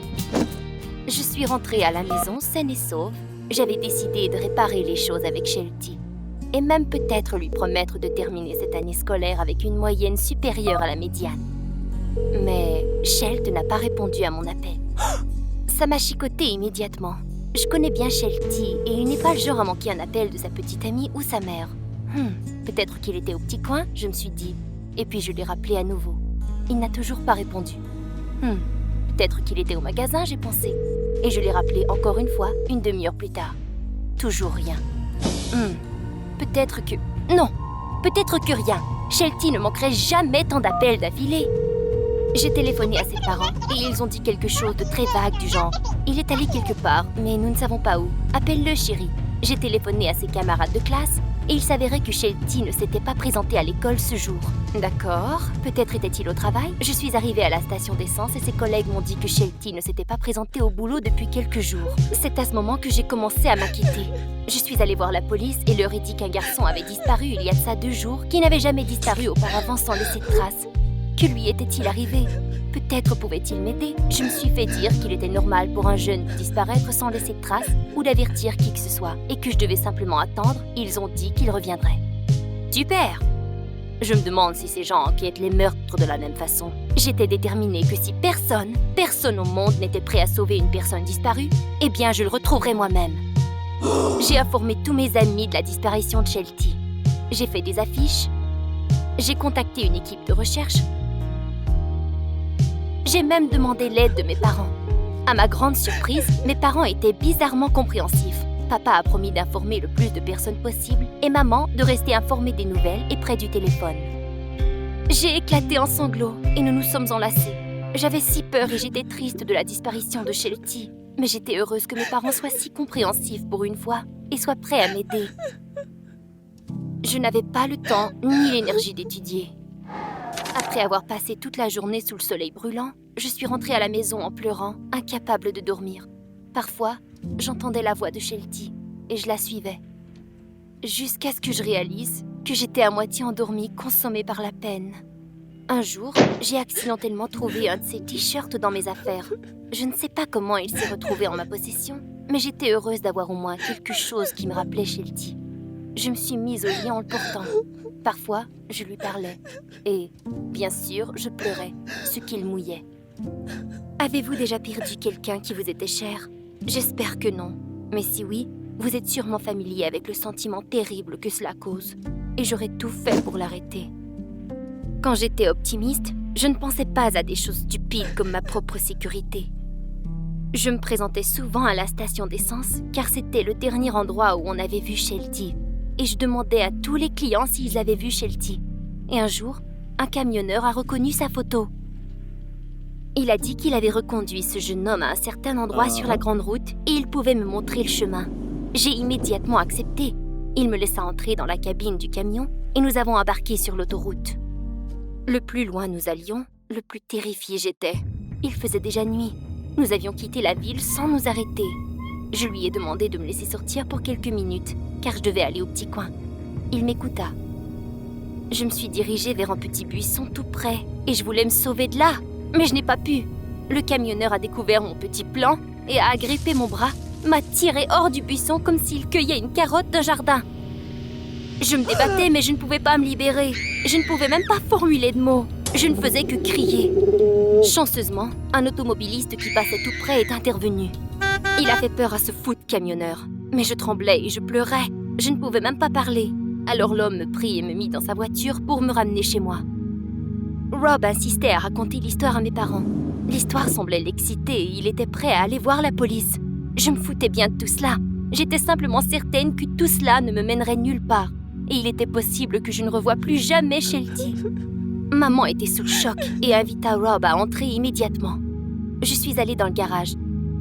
Je suis rentrée à la maison saine et sauve. J'avais décidé de réparer les choses avec Shelty. Et même peut-être lui promettre de terminer cette année scolaire avec une moyenne supérieure à la médiane. Mais Shelty n'a pas répondu à mon appel. Ça m'a chicotée immédiatement. Je connais bien Shelty et il n'est pas le genre à manquer un appel de sa petite amie ou sa mère. Peut-être qu'il était au petit coin, je me suis dit. Et puis je l'ai rappelé à nouveau. Il n'a toujours pas répondu. Peut-être qu'il était au magasin, j'ai pensé. Et je l'ai rappelé encore une fois, une demi-heure plus tard. Toujours rien. Peut-être que... Non! Peut-être que rien. Shelty ne manquerait jamais tant d'appels d'affilée. J'ai téléphoné à ses parents et ils ont dit quelque chose de très vague du genre « Il est allé quelque part, mais nous ne savons pas où. Appelle-le, chérie. » J'ai téléphoné à ses camarades de classe et il s'avérait que Shelty ne s'était pas présenté à l'école ce jour. D'accord, peut-être était-il au travail. Je suis arrivée à la station d'essence et ses collègues m'ont dit que Shelty ne s'était pas présenté au boulot depuis quelques jours. C'est à ce moment que j'ai commencé à m'inquiéter. Je suis allée voir la police et leur ai dit qu'un garçon avait disparu il y a de ça 2 jours, qui n'avait jamais disparu auparavant sans laisser de traces. Que lui était-il arrivé? Peut-être pouvait-il m'aider. Je me suis fait dire qu'il était normal pour un jeune de disparaître sans laisser de traces ou d'avertir qui que ce soit et que je devais simplement attendre. Ils ont dit qu'il reviendrait. Super! Je me demande si ces gens enquêtent les meurtres de la même façon. J'étais déterminée que si personne au monde n'était prêt à sauver une personne disparue, eh bien je le retrouverai moi-même. J'ai informé tous mes amis de la disparition de Shelty. J'ai fait des affiches. J'ai contacté une équipe de recherche. J'ai même demandé l'aide de mes parents. À ma grande surprise, mes parents étaient bizarrement compréhensifs. Papa a promis d'informer le plus de personnes possible et maman de rester informée des nouvelles et près du téléphone. J'ai éclaté en sanglots et nous nous sommes enlacés. J'avais si peur et j'étais triste de la disparition de Shelty. Mais j'étais heureuse que mes parents soient si compréhensifs pour une fois et soient prêts à m'aider. Je n'avais pas le temps ni l'énergie d'étudier. Après avoir passé toute la journée sous le soleil brûlant, je suis rentrée à la maison en pleurant, incapable de dormir. Parfois, j'entendais la voix de Shelty et je la suivais. Jusqu'à ce que je réalise que j'étais à moitié endormie, consommée par la peine. Un jour, j'ai accidentellement trouvé un de ses t-shirts dans mes affaires. Je ne sais pas comment il s'est retrouvé en ma possession, mais j'étais heureuse d'avoir au moins quelque chose qui me rappelait Shelty. Je me suis mise au lit en le portant. Parfois, je lui parlais. Et, bien sûr, je pleurais, ce qu'il mouillait. Avez-vous déjà perdu quelqu'un qui vous était cher? J'espère que non. Mais si oui, vous êtes sûrement familier avec le sentiment terrible que cela cause. Et j'aurais tout fait pour l'arrêter. Quand j'étais optimiste, je ne pensais pas à des choses stupides comme ma propre sécurité. Je me présentais souvent à la station d'essence car c'était le dernier endroit où on avait vu Shelty. Et je demandais à tous les clients s'ils avaient vu Shelty. Et un jour, un camionneur a reconnu sa photo. Il a dit qu'il avait reconduit ce jeune homme à un certain endroit sur la grande route et il pouvait me montrer le chemin. J'ai immédiatement accepté. Il me laissa entrer dans la cabine du camion et nous avons embarqué sur l'autoroute. Le plus loin nous allions, le plus terrifiée j'étais. Il faisait déjà nuit. Nous avions quitté la ville sans nous arrêter. Je lui ai demandé de me laisser sortir pour quelques minutes, car je devais aller au petit coin. Il m'écouta. Je me suis dirigée vers un petit buisson tout près, et je voulais me sauver de là, mais je n'ai pas pu. Le camionneur a découvert mon petit plan et a agrippé mon bras, m'a tiré hors du buisson comme s'il cueillait une carotte d'un jardin. Je me débattais, mais je ne pouvais pas me libérer. Je ne pouvais même pas formuler de mots. Je ne faisais que crier. Chanceusement, un automobiliste qui passait tout près est intervenu. Il a fait peur à ce fou de camionneur. Mais je tremblais et je pleurais. Je ne pouvais même pas parler. Alors l'homme me prit et me mit dans sa voiture pour me ramener chez moi. Rob insistait à raconter l'histoire à mes parents. L'histoire semblait l'exciter et il était prêt à aller voir la police. Je me foutais bien de tout cela. J'étais simplement certaine que tout cela ne me mènerait nulle part. Et il était possible que je ne revoie plus jamais Shelty. Maman était sous le choc et invita Rob à entrer immédiatement. Je suis allée dans le garage.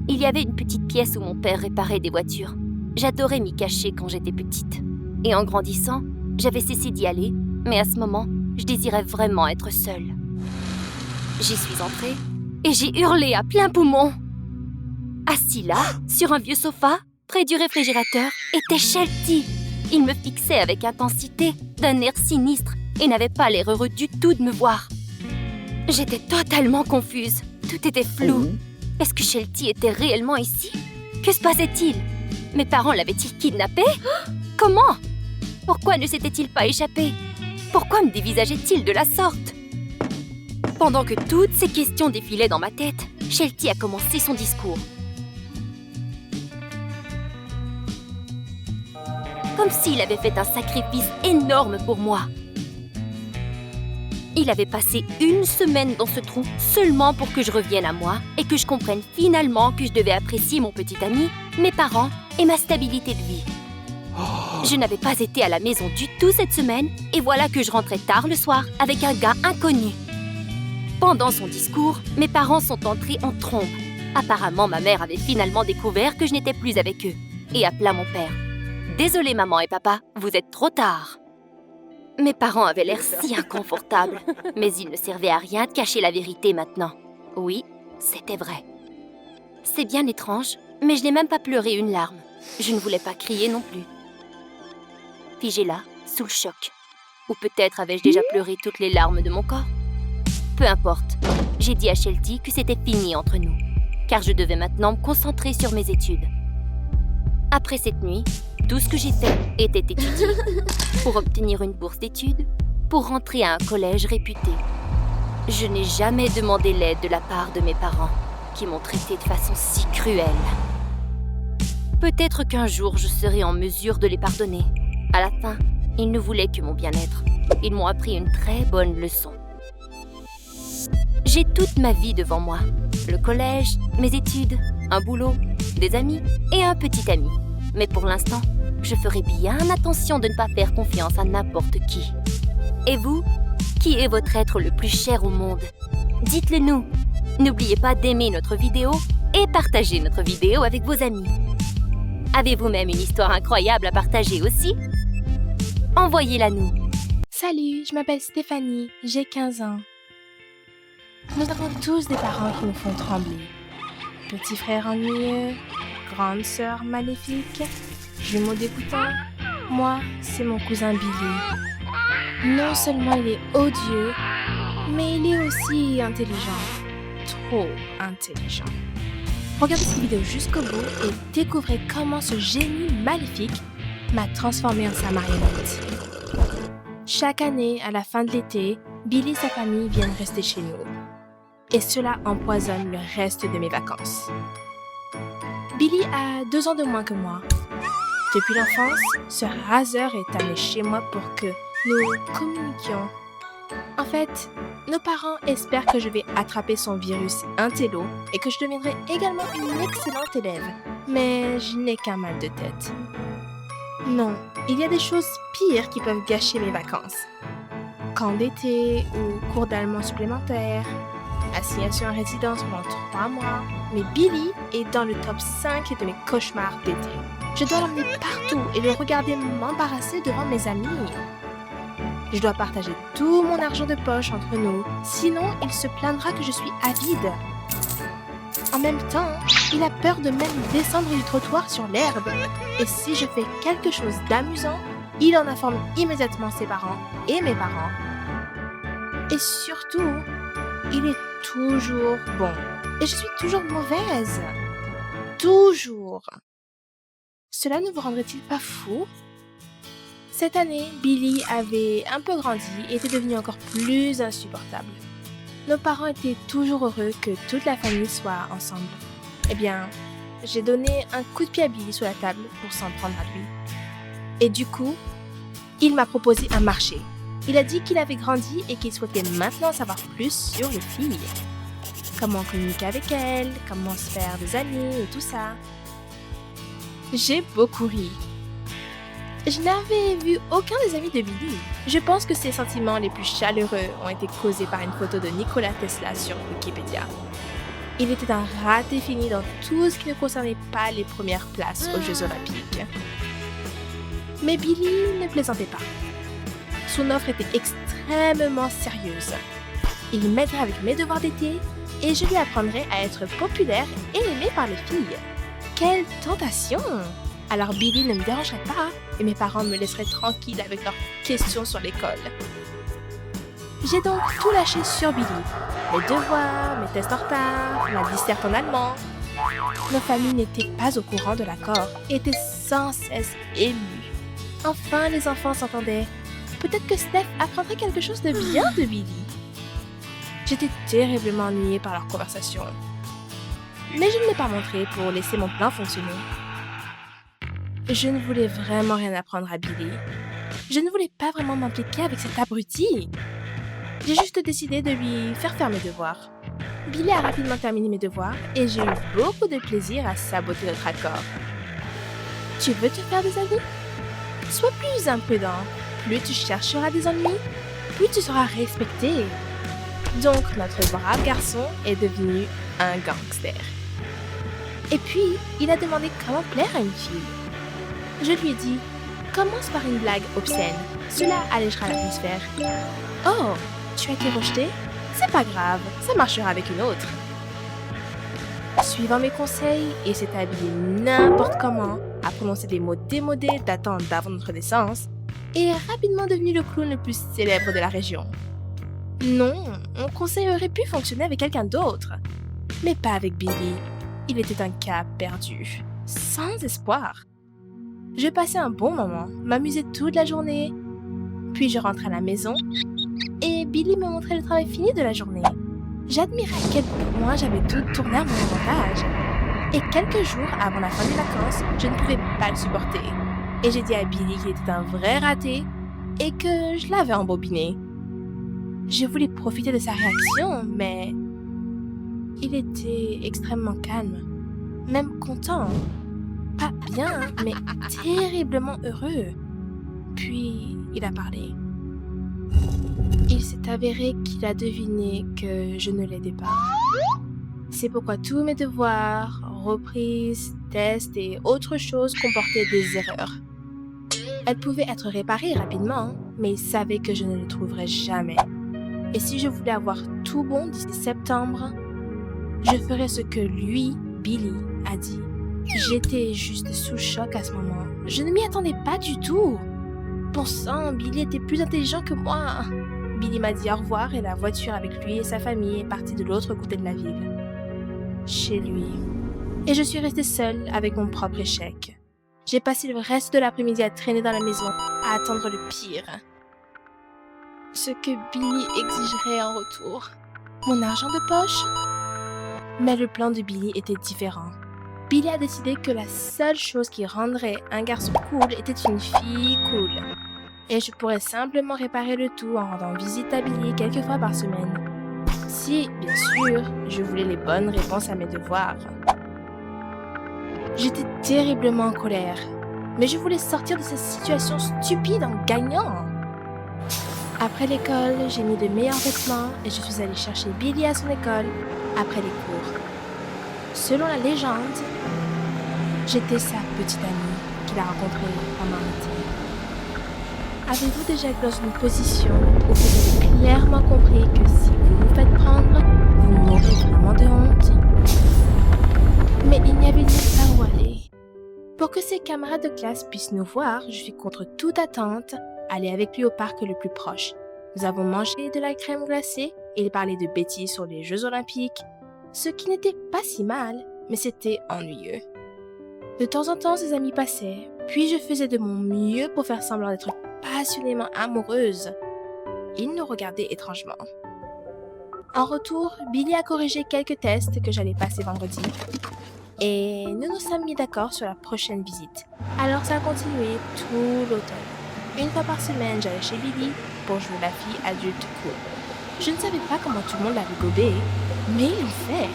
Il y avait une petite pièce où mon père réparait des voitures. J'adorais m'y cacher quand j'étais petite. Et en grandissant, j'avais cessé d'y aller, mais à ce moment, je désirais vraiment être seule. J'y suis entrée et j'ai hurlé à plein poumon. Assis là, sur un vieux sofa, près du réfrigérateur, était Shelty. Il me fixait avec intensité, d'un air sinistre, et n'avait pas l'air heureux du tout de me voir. J'étais totalement confuse. Tout était flou. Est-ce que Shelty était réellement ici? Que se passait-il? Mes parents l'avaient-ils kidnappé? Comment? Pourquoi ne s'était-il pas échappé? Pourquoi me dévisageait-il de la sorte? Pendant que toutes ces questions défilaient dans ma tête, Shelty a commencé son discours. Comme s'il avait fait un sacrifice énorme pour moi. Il avait passé une semaine dans ce trou seulement pour que je revienne à moi et que je comprenne finalement que je devais apprécier mon petit ami, mes parents et ma stabilité de vie. Je n'avais pas été à la maison du tout cette semaine et voilà que je rentrais tard le soir avec un gars inconnu. Pendant son discours, mes parents sont entrés en trombe. Apparemment, ma mère avait finalement découvert que je n'étais plus avec eux et appela mon père. « Désolée maman et papa, vous êtes trop tard. » Mes parents avaient l'air si inconfortables, mais il ne servait à rien de cacher la vérité maintenant. Oui, c'était vrai. C'est bien étrange, mais je n'ai même pas pleuré une larme. Je ne voulais pas crier non plus. Figée là, sous le choc. Ou peut-être avais-je déjà pleuré toutes les larmes de mon corps. Peu importe, j'ai dit à Shelty que c'était fini entre nous, car je devais maintenant me concentrer sur mes études. Après cette nuit, tout ce que j'ai fait était étudier. Pour obtenir une bourse d'études, pour rentrer à un collège réputé. Je n'ai jamais demandé l'aide de la part de mes parents, qui m'ont traité de façon si cruelle. Peut-être qu'un jour je serai en mesure de les pardonner. À la fin, ils ne voulaient que mon bien-être. Ils m'ont appris une très bonne leçon. J'ai toute ma vie devant moi. Le collège, mes études, un boulot, des amis et un petit ami. Mais pour l'instant, je ferai bien attention de ne pas faire confiance à n'importe qui. Et vous, qui est votre être le plus cher au monde? Dites-le nous. N'oubliez pas d'aimer notre vidéo et partager notre vidéo avec vos amis. Avez-vous même une histoire incroyable à partager aussi? Envoyez-la nous. Salut, je m'appelle Stéphanie, j'ai 15 ans. Nous avons tous des parents qui nous font trembler. Petit frère ennuyeux, grande sœur maléfique, jumeau dégoûtant. Moi, c'est mon cousin Billy. Non seulement il est odieux, mais il est aussi intelligent. Trop intelligent. Regardez cette vidéo jusqu'au bout et découvrez comment ce génie maléfique m'a transformée en sa marionnette. Chaque année, à la fin de l'été, Billy et sa famille viennent rester chez nous. Et cela empoisonne le reste de mes vacances. Billy a 2 ans de moins que moi. Depuis l'enfance, ce raseur est amené chez moi pour que nous communiquions. En fait, nos parents espèrent que je vais attraper son virus intello et que je deviendrai également une excellente élève. Mais je n'ai qu'un mal de tête. Non, il y a des choses pires qui peuvent gâcher mes vacances. Camp d'été ou cours d'allemand supplémentaires, assignation à résidence pendant 3 mois. Mais Billy est dans le top 5 de mes cauchemars d'été. Je dois l'emmener partout et le regarder m'embarrasser devant mes amis. Je dois partager tout mon argent de poche entre nous, sinon il se plaindra que je suis avide. En même temps, il a peur de même descendre du trottoir sur l'herbe. Et si je fais quelque chose d'amusant, il en informe immédiatement ses parents et mes parents. Et surtout, il est toujours bon. Et je suis toujours mauvaise. Toujours. Cela ne vous rendrait-il pas fou? Cette année, Billy avait un peu grandi et était devenu encore plus insupportable. Nos parents étaient toujours heureux que toute la famille soit ensemble. Eh bien, j'ai donné un coup de pied à Billy sous la table pour s'en prendre à lui. Et du coup, il m'a proposé un marché. Il a dit qu'il avait grandi et qu'il souhaitait maintenant savoir plus sur les filles. Comment communiquer avec elles, comment se faire des amis et tout ça. J'ai beaucoup ri. Je n'avais vu aucun des amis de Billy. Je pense que ses sentiments les plus chaleureux ont été causés par une photo de Nikola Tesla sur Wikipédia. Il était un raté fini dans tout ce qui ne concernait pas les premières places aux Jeux Olympiques. Mais Billy ne plaisantait pas. Son offre était extrêmement sérieuse. Il m'aiderait avec mes devoirs d'été et je lui apprendrais à être populaire et aimé par les filles. Quelle tentation! Alors Billy ne me dérangerait pas et mes parents me laisseraient tranquille avec leurs questions sur l'école. J'ai donc tout lâché sur Billy. Mes devoirs, mes tests en retard, ma disserte en allemand. Nos familles n'étaient pas au courant de l'accord et étaient sans cesse émues. Enfin, les enfants s'entendaient. Peut-être que Steph apprendrait quelque chose de bien de Billy. J'étais terriblement ennuyée par leur conversation. Mais je ne l'ai pas montré pour laisser mon plan fonctionner. Je ne voulais vraiment rien apprendre à Billy. Je ne voulais pas vraiment m'impliquer avec cet abruti. J'ai juste décidé de lui faire mes devoirs. Billy a rapidement terminé mes devoirs et j'ai eu beaucoup de plaisir à saboter notre accord. Tu veux te faire des amis? Sois plus imprudent. Plus tu chercheras des ennuis, plus tu seras respecté. Donc notre brave garçon est devenu un gangster. Et puis, il a demandé comment plaire à une fille. Je lui ai dit, commence par une blague obscène. Cela allégera l'atmosphère. Oh, tu as été rejeté? C'est pas grave, ça marchera avec une autre. Suivant mes conseils, il s'est habillé n'importe comment, a prononcé des mots démodés datant d'avant notre naissance, et est rapidement devenu le clown le plus célèbre de la région. Non, mon conseil aurait pu fonctionner avec quelqu'un d'autre, mais pas avec Billy. Il était un cas perdu, sans espoir. Je passais un bon moment, m'amusais toute la journée, Puis je rentrais à la maison et Billy me montrait le travail fini de la journée. J'admirais à quel point j'avais tout tourné à mon avantage. Et quelques jours avant la fin des vacances, je ne pouvais pas le supporter. Et j'ai dit à Billy qu'il était un vrai raté et que je l'avais embobiné. Je voulais profiter de sa réaction, mais il était extrêmement calme, même content. Pas bien, mais terriblement heureux. Puis, il a parlé. Il s'est avéré qu'il a deviné que je ne l'aidais pas. C'est pourquoi tous mes devoirs, reprises, tests et autres choses comportaient des erreurs. Elles pouvaient être réparées rapidement, mais il savait que je ne le trouverais jamais. Et si je voulais avoir tout bon d'ici septembre, je ferais ce que lui, Billy, a dit. J'étais juste sous le choc à ce moment. Je ne m'y attendais pas du tout. Bon sang, Billy était plus intelligent que moi. Billy m'a dit au revoir et la voiture avec lui et sa famille est partie de l'autre côté de la ville. Chez lui. Et je suis restée seule avec mon propre échec. J'ai passé le reste de l'après-midi à traîner dans la maison, à attendre le pire. Ce que Billy exigerait en retour. Mon argent de poche? Mais le plan de Billy était différent. Billy a décidé que la seule chose qui rendrait un garçon cool était une fille cool. Et je pourrais simplement réparer le tout en rendant visite à Billy quelques fois par semaine. Si, bien sûr, je voulais les bonnes réponses à mes devoirs. J'étais terriblement en colère, mais je voulais sortir de cette situation stupide en gagnant. Après l'école, j'ai mis de meilleurs vêtements et je suis allée chercher Billy à son école après les cours. Selon la légende, j'étais sa petite amie qu'il a rencontrée pendant l'été. Avez-vous déjà été dans une position où vous avez clairement compris que si vous vous faites prendre, vous mourrez vraiment de honte? Mais il n'y avait nulle part où aller. Pour que ses camarades de classe puissent nous voir, je suis contre toute attente allée avec lui au parc le plus proche. Nous avons mangé de la crème glacée et il parlait de bêtises sur les Jeux Olympiques, ce qui n'était pas si mal, mais c'était ennuyeux. De temps en temps, ses amis passaient, puis je faisais de mon mieux pour faire semblant d'être passionnément amoureuse. Il nous regardait étrangement. En retour, Billy a corrigé quelques tests que j'allais passer vendredi. Et nous nous sommes mis d'accord sur la prochaine visite. Alors ça a continué tout l'automne. Une fois par semaine, j'allais chez Billy pour jouer la fille adulte cool. Je ne savais pas comment tout le monde l'avait gobé, mais il le fait.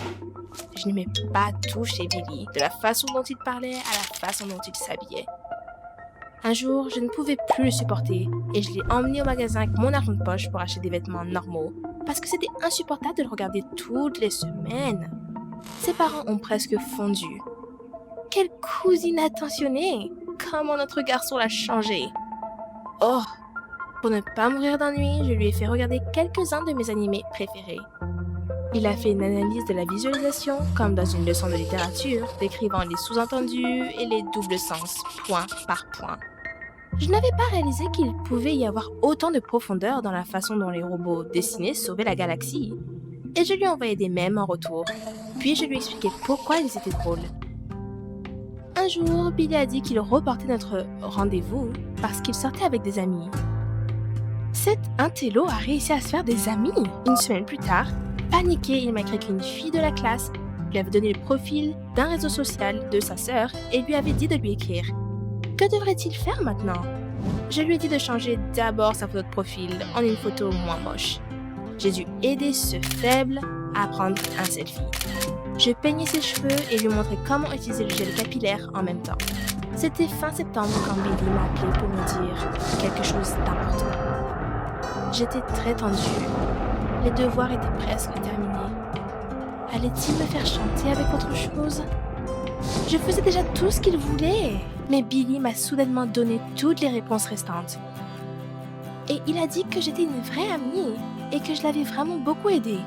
Je n'aimais pas tout chez Billy, de la façon dont il parlait à la façon dont il s'habillait. Un jour, je ne pouvais plus le supporter et je l'ai emmené au magasin avec mon argent de poche pour acheter des vêtements normaux parce que c'était insupportable de le regarder toutes les semaines. Ses parents ont presque fondu. Quelle cousine attentionnée! Comment notre garçon l'a changé! Oh! Pour ne pas mourir d'ennui, je lui ai fait regarder quelques-uns de mes animés préférés. Il a fait une analyse de la visualisation, comme dans une leçon de littérature, décrivant les sous-entendus et les doubles sens, point par point. Je n'avais pas réalisé qu'il pouvait y avoir autant de profondeur dans la façon dont les robots dessinés sauvaient la galaxie. Et je lui ai envoyé des mèmes en retour. Puis je lui ai expliqué pourquoi ils étaient drôles. Un jour, Billy a dit qu'il reportait notre rendez-vous parce qu'il sortait avec des amis. Cet intello a réussi à se faire des amis. Une semaine plus tard, paniqué, il m'a écrit qu'une fille de la classe lui avait donné le profil d'un réseau social de sa sœur et lui avait dit de lui écrire. Que devrait-il faire maintenant? Je lui ai dit de changer d'abord sa photo de profil en une photo moins moche. J'ai dû aider ce faible à prendre un selfie. Je peignais ses cheveux et lui montrais comment utiliser le gel capillaire en même temps. C'était fin septembre quand Billy m'a appelé pour me dire quelque chose d'important. J'étais très tendue. Les devoirs étaient presque terminés. Allait-il me faire chanter avec autre chose? Je faisais déjà tout ce qu'il voulait, mais Billy m'a soudainement donné toutes les réponses restantes. Et il a dit que j'étais une vraie amie et que je l'avais vraiment beaucoup aidé.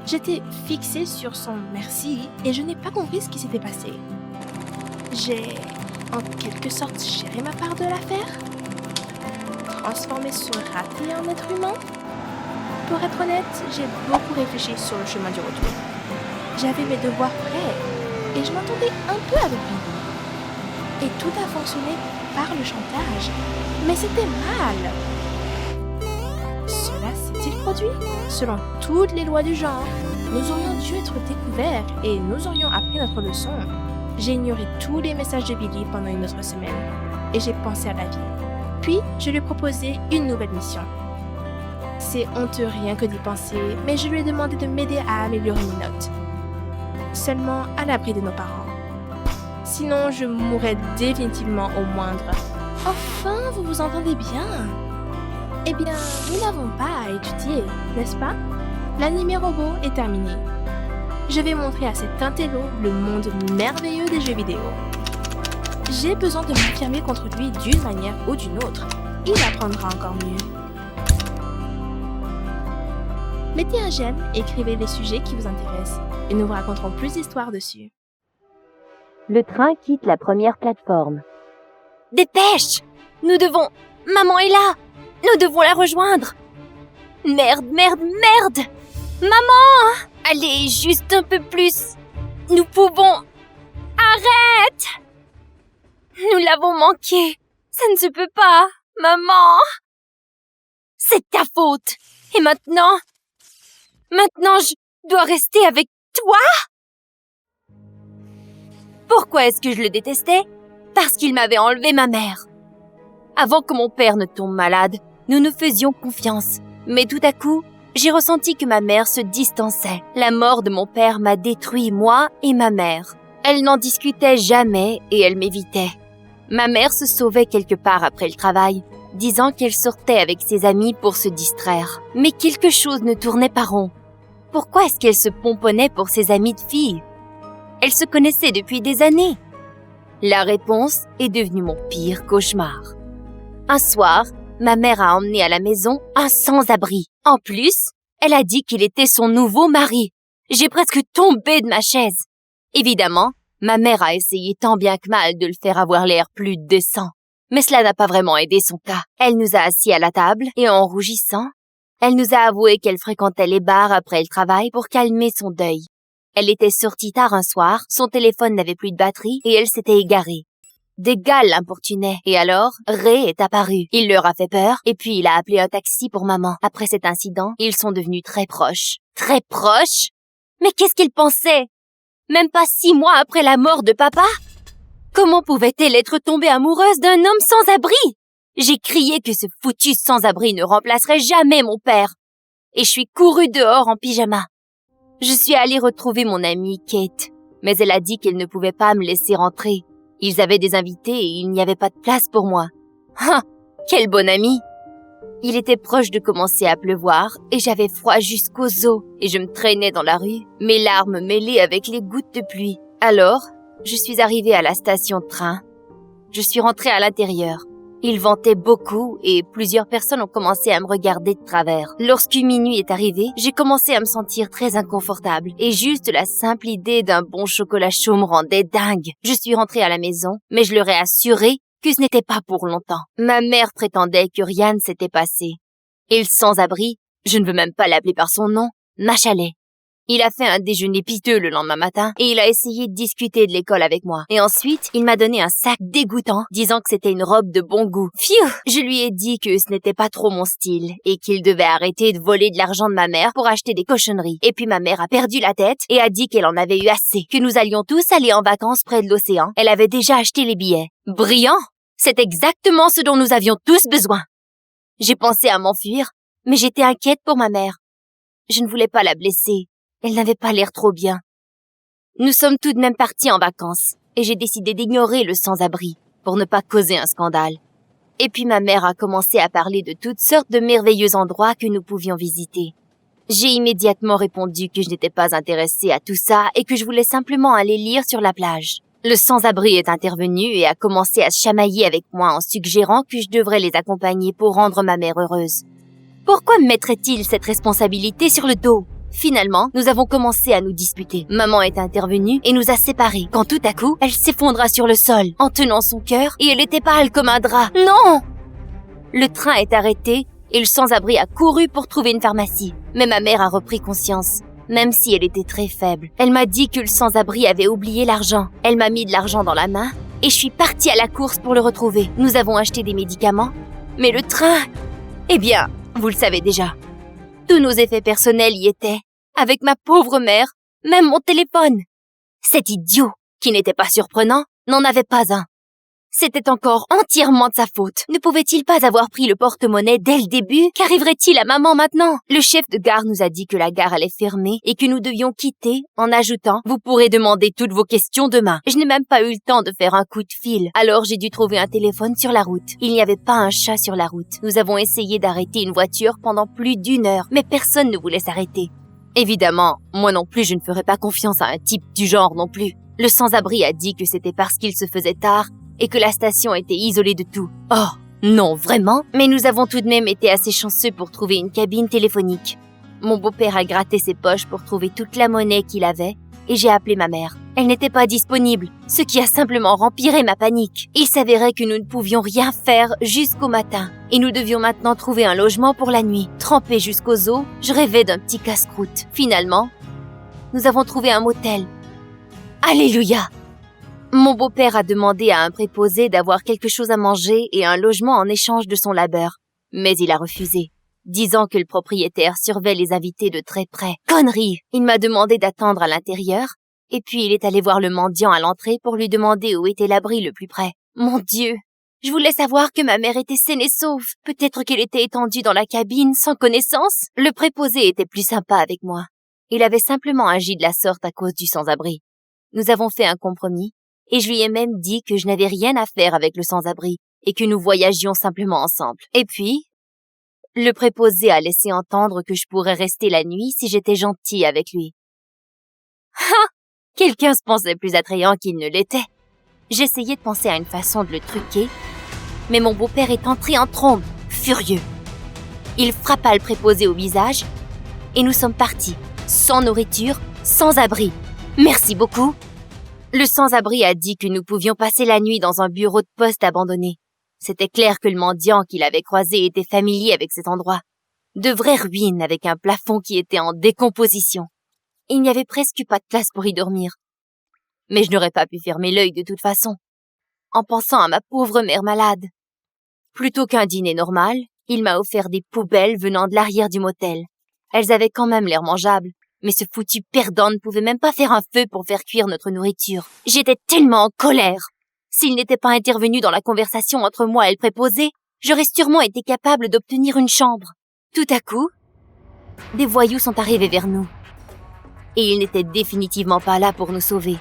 J'étais fixée sur son merci et je n'ai pas compris ce qui s'était passé. J'ai, en quelque sorte, géré ma part de l'affaire? Transformé ce raté en être humain? Pour être honnête, j'ai beaucoup réfléchi sur le chemin du retour. J'avais mes devoirs prêts et je m'entendais un peu avec Billy. Et tout a fonctionné par le chantage. Mais c'était mal. Cela s'est-il produit? Selon toutes les lois du genre, nous aurions dû être découverts et nous aurions appris notre leçon. J'ai ignoré tous les messages de Billy pendant une autre semaine et j'ai pensé à la vie. Puis, je lui ai proposé une nouvelle mission. C'est honteux rien que d'y penser, mais je lui ai demandé de m'aider à améliorer mes notes. Seulement à l'abri de nos parents. Sinon, je mourrais définitivement au moindre. Enfin, vous vous entendez bien? Eh bien, nous n'avons pas à étudier, n'est-ce pas? L'animé robot est terminé. Je vais montrer à cet intello le monde merveilleux des jeux vidéo. J'ai besoin de m'affirmer contre lui d'une manière ou d'une autre. Il apprendra encore mieux. Mettez un j'aime, écrivez les sujets qui vous intéressent et nous vous raconterons plus d'histoires dessus. Le train quitte la première plateforme. Dépêche! Nous devons... Maman est là! Nous devons la rejoindre! Merde! Maman! Allez, juste un peu plus! Nous pouvons... Arrête! Nous l'avons manqué! Ça ne se peut pas! Maman! C'est ta faute! Et maintenant... Maintenant, je dois rester avec toi? Pourquoi est-ce que je le détestais? Parce qu'il m'avait enlevé ma mère. Avant que mon père ne tombe malade, nous nous faisions confiance. Mais tout à coup, j'ai ressenti que ma mère se distançait. La mort de mon père m'a détruit, moi et ma mère. Elle n'en discutait jamais et elle m'évitait. Ma mère se sauvait quelque part après le travail, disant qu'elle sortait avec ses amis pour se distraire. Mais quelque chose ne tournait pas rond. Pourquoi est-ce qu'elle se pomponnait pour ses amis de filles? Elle se connaissait depuis des années. La réponse est devenue mon pire cauchemar. Un soir, ma mère a emmené à la maison un sans-abri. En plus, elle a dit qu'il était son nouveau mari. J'ai presque tombé de ma chaise. Évidemment, ma mère a essayé tant bien que mal de le faire avoir l'air plus décent. Mais cela n'a pas vraiment aidé son cas. Elle nous a assis à la table et en rougissant, elle nous a avoué qu'elle fréquentait les bars après le travail pour calmer son deuil. Elle était sortie tard un soir, son téléphone n'avait plus de batterie et elle s'était égarée. Des gars l'importunaient et alors, Ray est apparu. Il leur a fait peur et puis il a appelé un taxi pour maman. Après cet incident, ils sont devenus très proches. Très proches? Mais qu'est-ce qu'il pensait? Même pas 6 mois après la mort de papa? Comment pouvait-elle être tombée amoureuse d'un homme sans abri? J'ai crié que ce foutu sans-abri ne remplacerait jamais mon père. Et je suis courue dehors en pyjama. Je suis allée retrouver mon amie Kate, mais elle a dit qu'elle ne pouvait pas me laisser rentrer. Ils avaient des invités et il n'y avait pas de place pour moi. Ah, quel bon ami! Il était proche de commencer à pleuvoir et j'avais froid jusqu'aux os et je me traînais dans la rue, mes larmes mêlées avec les gouttes de pluie. Alors, je suis arrivée à la station de train. Je suis rentrée à l'intérieur. Il ventait beaucoup et plusieurs personnes ont commencé à me regarder de travers. Lorsque minuit est arrivé, j'ai commencé à me sentir très inconfortable et juste la simple idée d'un bon chocolat chaud me rendait dingue. Je suis rentrée à la maison, mais je leur ai assuré que ce n'était pas pour longtemps. Ma mère prétendait que rien ne s'était passé. Et le sans-abri, je ne veux même pas l'appeler par son nom, m'achalait. Il a fait un déjeuner piteux le lendemain matin et il a essayé de discuter de l'école avec moi. Et ensuite, il m'a donné un sac dégoûtant, disant que c'était une robe de bon goût. Pfiou! Je lui ai dit que ce n'était pas trop mon style et qu'il devait arrêter de voler de l'argent de ma mère pour acheter des cochonneries. Et puis ma mère a perdu la tête et a dit qu'elle en avait eu assez, que nous allions tous aller en vacances près de l'océan. Elle avait déjà acheté les billets. Brillant! C'est exactement ce dont nous avions tous besoin. J'ai pensé à m'enfuir, mais j'étais inquiète pour ma mère. Je ne voulais pas la blesser. Elle n'avait pas l'air trop bien. Nous sommes tout de même partis en vacances et j'ai décidé d'ignorer le sans-abri pour ne pas causer un scandale. Et puis ma mère a commencé à parler de toutes sortes de merveilleux endroits que nous pouvions visiter. J'ai immédiatement répondu que je n'étais pas intéressée à tout ça et que je voulais simplement aller lire sur la plage. Le sans-abri est intervenu et a commencé à se chamailler avec moi en suggérant que je devrais les accompagner pour rendre ma mère heureuse. Pourquoi me mettrait-il cette responsabilité sur le dos ? Finalement, nous avons commencé à nous disputer. Maman est intervenue et nous a séparés, quand tout à coup, elle s'effondra sur le sol, en tenant son cœur, et elle était pâle comme un drap. Non! Le train est arrêté et le sans-abri a couru pour trouver une pharmacie. Mais ma mère a repris conscience, même si elle était très faible. Elle m'a dit que le sans-abri avait oublié l'argent. Elle m'a mis de l'argent dans la main et je suis partie à la course pour le retrouver. Nous avons acheté des médicaments, mais le train... Eh bien, vous le savez déjà. Tous nos effets personnels y étaient. Avec ma pauvre mère, même mon téléphone. Cet idiot, qui n'était pas surprenant, n'en avait pas un. C'était encore entièrement de sa faute. Ne pouvait-il pas avoir pris le porte-monnaie dès le début? Qu'arriverait-il à maman maintenant? Le chef de gare nous a dit que la gare allait fermer et que nous devions quitter en ajoutant « Vous pourrez demander toutes vos questions demain ». Je n'ai même pas eu le temps de faire un coup de fil. Alors j'ai dû trouver un téléphone sur la route. Il n'y avait pas un chat sur la route. Nous avons essayé d'arrêter une voiture pendant plus d'1 heure, mais personne ne voulait s'arrêter. Évidemment, moi non plus je ne ferais pas confiance à un type du genre non plus. Le sans-abri a dit que c'était parce qu'il se faisait tard et que la station était isolée de tout. Oh, non, vraiment? Mais nous avons tout de même été assez chanceux pour trouver une cabine téléphonique. Mon beau-père a gratté ses poches pour trouver toute la monnaie qu'il avait et j'ai appelé ma mère. Elle n'était pas disponible, ce qui a simplement empiré ma panique. Il s'avérait que nous ne pouvions rien faire jusqu'au matin et nous devions maintenant trouver un logement pour la nuit. Trempée jusqu'aux os, je rêvais d'un petit casse-croûte. Finalement, nous avons trouvé un motel. Alléluia! Mon beau-père a demandé à un préposé d'avoir quelque chose à manger et un logement en échange de son labeur. Mais il a refusé, disant que le propriétaire surveille les invités de très près. Connerie! Il m'a demandé d'attendre à l'intérieur, et puis il est allé voir le mendiant à l'entrée pour lui demander où était l'abri le plus près. Mon Dieu! Je voulais savoir que ma mère était saine et sauve. Peut-être qu'elle était étendue dans la cabine sans connaissance. Le préposé était plus sympa avec moi. Il avait simplement agi de la sorte à cause du sans-abri. Nous avons fait un compromis. Et je lui ai même dit que je n'avais rien à faire avec le sans-abri et que nous voyagions simplement ensemble. Et puis, le préposé a laissé entendre que je pourrais rester la nuit si j'étais gentille avec lui. Ah! Quelqu'un se pensait plus attrayant qu'il ne l'était. J'essayais de penser à une façon de le truquer, mais mon beau-père est entré en trombe, furieux. Il frappa le préposé au visage et nous sommes partis, sans nourriture, sans abri. Merci beaucoup. Le sans-abri a dit que nous pouvions passer la nuit dans un bureau de poste abandonné. C'était clair que le mendiant qu'il avait croisé était familier avec cet endroit. De vraies ruines avec un plafond qui était en décomposition. Il n'y avait presque pas de place pour y dormir. Mais je n'aurais pas pu fermer l'œil de toute façon, en pensant à ma pauvre mère malade. Plutôt qu'un dîner normal, il m'a offert des poubelles venant de l'arrière du motel. Elles avaient quand même l'air mangeables. Mais ce foutu perdant ne pouvait même pas faire un feu pour faire cuire notre nourriture. J'étais tellement en colère. S'il n'était pas intervenu dans la conversation entre moi et le préposé, j'aurais sûrement été capable d'obtenir une chambre. Tout à coup, des voyous sont arrivés vers nous. Et ils n'étaient définitivement pas là pour nous sauver.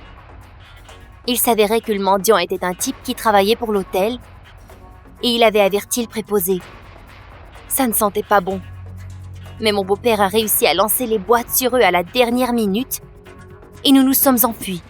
Il s'avérait que le mendiant était un type qui travaillait pour l'hôtel et il avait averti le préposé. Ça ne sentait pas bon. Mais mon beau-père a réussi à lancer les boîtes sur eux à la dernière minute et nous nous sommes enfuis.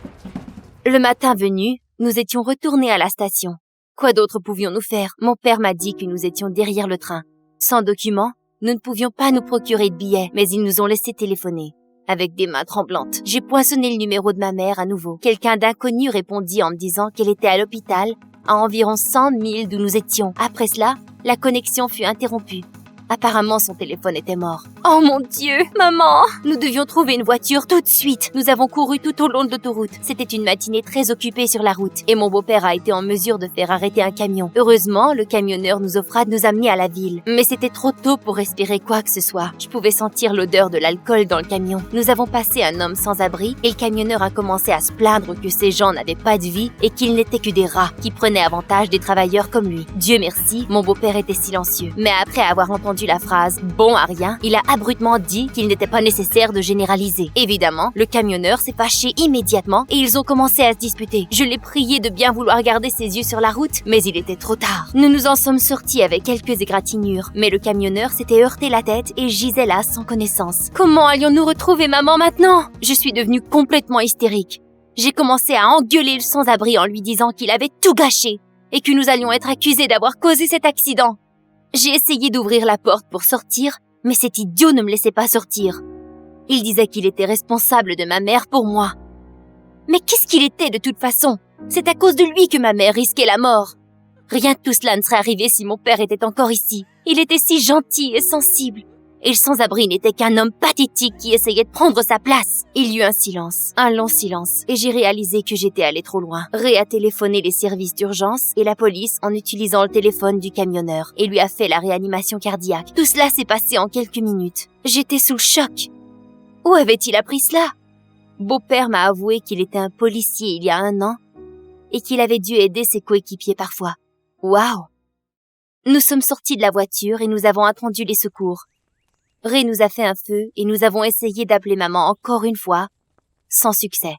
Le matin venu, nous étions retournés à la station. Quoi d'autre pouvions-nous faire? Mon père m'a dit que nous étions derrière le train. Sans documents, nous ne pouvions pas nous procurer de billets, mais ils nous ont laissé téléphoner. Avec des mains tremblantes, j'ai poinçonné le numéro de ma mère à nouveau. Quelqu'un d'inconnu répondit en me disant qu'elle était à l'hôpital, à environ 100 milles d'où nous étions. Après cela, la connexion fut interrompue. Apparemment, son téléphone était mort. Oh mon Dieu, maman! Nous devions trouver une voiture tout de suite. Nous avons couru tout au long de l'autoroute. C'était une matinée très occupée sur la route et mon beau-père a été en mesure de faire arrêter un camion. Heureusement, le camionneur nous offra de nous amener à la ville. Mais c'était trop tôt pour espérer quoi que ce soit. Je pouvais sentir l'odeur de l'alcool dans le camion. Nous avons passé un homme sans abri et le camionneur a commencé à se plaindre que ces gens n'avaient pas de vie et qu'ils n'étaient que des rats qui prenaient avantage des travailleurs comme lui. Dieu merci, mon beau-père était silencieux. Mais après avoir entendu la phrase « bon à rien », il a abruptement dit qu'il n'était pas nécessaire de généraliser. Évidemment, le camionneur s'est fâché immédiatement et ils ont commencé à se disputer. Je l'ai prié de bien vouloir garder ses yeux sur la route, mais il était trop tard. Nous nous en sommes sortis avec quelques égratignures, mais le camionneur s'était heurté la tête et gisait là sans connaissance. Comment allions-nous retrouver maman maintenant? Je suis devenue complètement hystérique. J'ai commencé à engueuler le sans-abri en lui disant qu'il avait tout gâché et que nous allions être accusés d'avoir causé cet accident. J'ai essayé d'ouvrir la porte pour sortir, mais cet idiot ne me laissait pas sortir. Il disait qu'il était responsable de ma mère pour moi. Mais qu'est-ce qu'il était de toute façon? C'est à cause de lui que ma mère risquait la mort. Rien de tout cela ne serait arrivé si mon père était encore ici. Il était si gentil et sensible. Et le sans-abri n'était qu'un homme pathétique qui essayait de prendre sa place. Il y eut un long silence, et j'ai réalisé que j'étais allée trop loin. Ray a téléphoné les services d'urgence et la police en utilisant le téléphone du camionneur et lui a fait la réanimation cardiaque. Tout cela s'est passé en quelques minutes. J'étais sous le choc. Où avait-il appris cela? Beau-père m'a avoué qu'il était un policier il y a 1 an et qu'il avait dû aider ses coéquipiers parfois. Waouh! Nous sommes sortis de la voiture et nous avons attendu les secours. Ray nous a fait un feu et nous avons essayé d'appeler maman encore une fois, sans succès.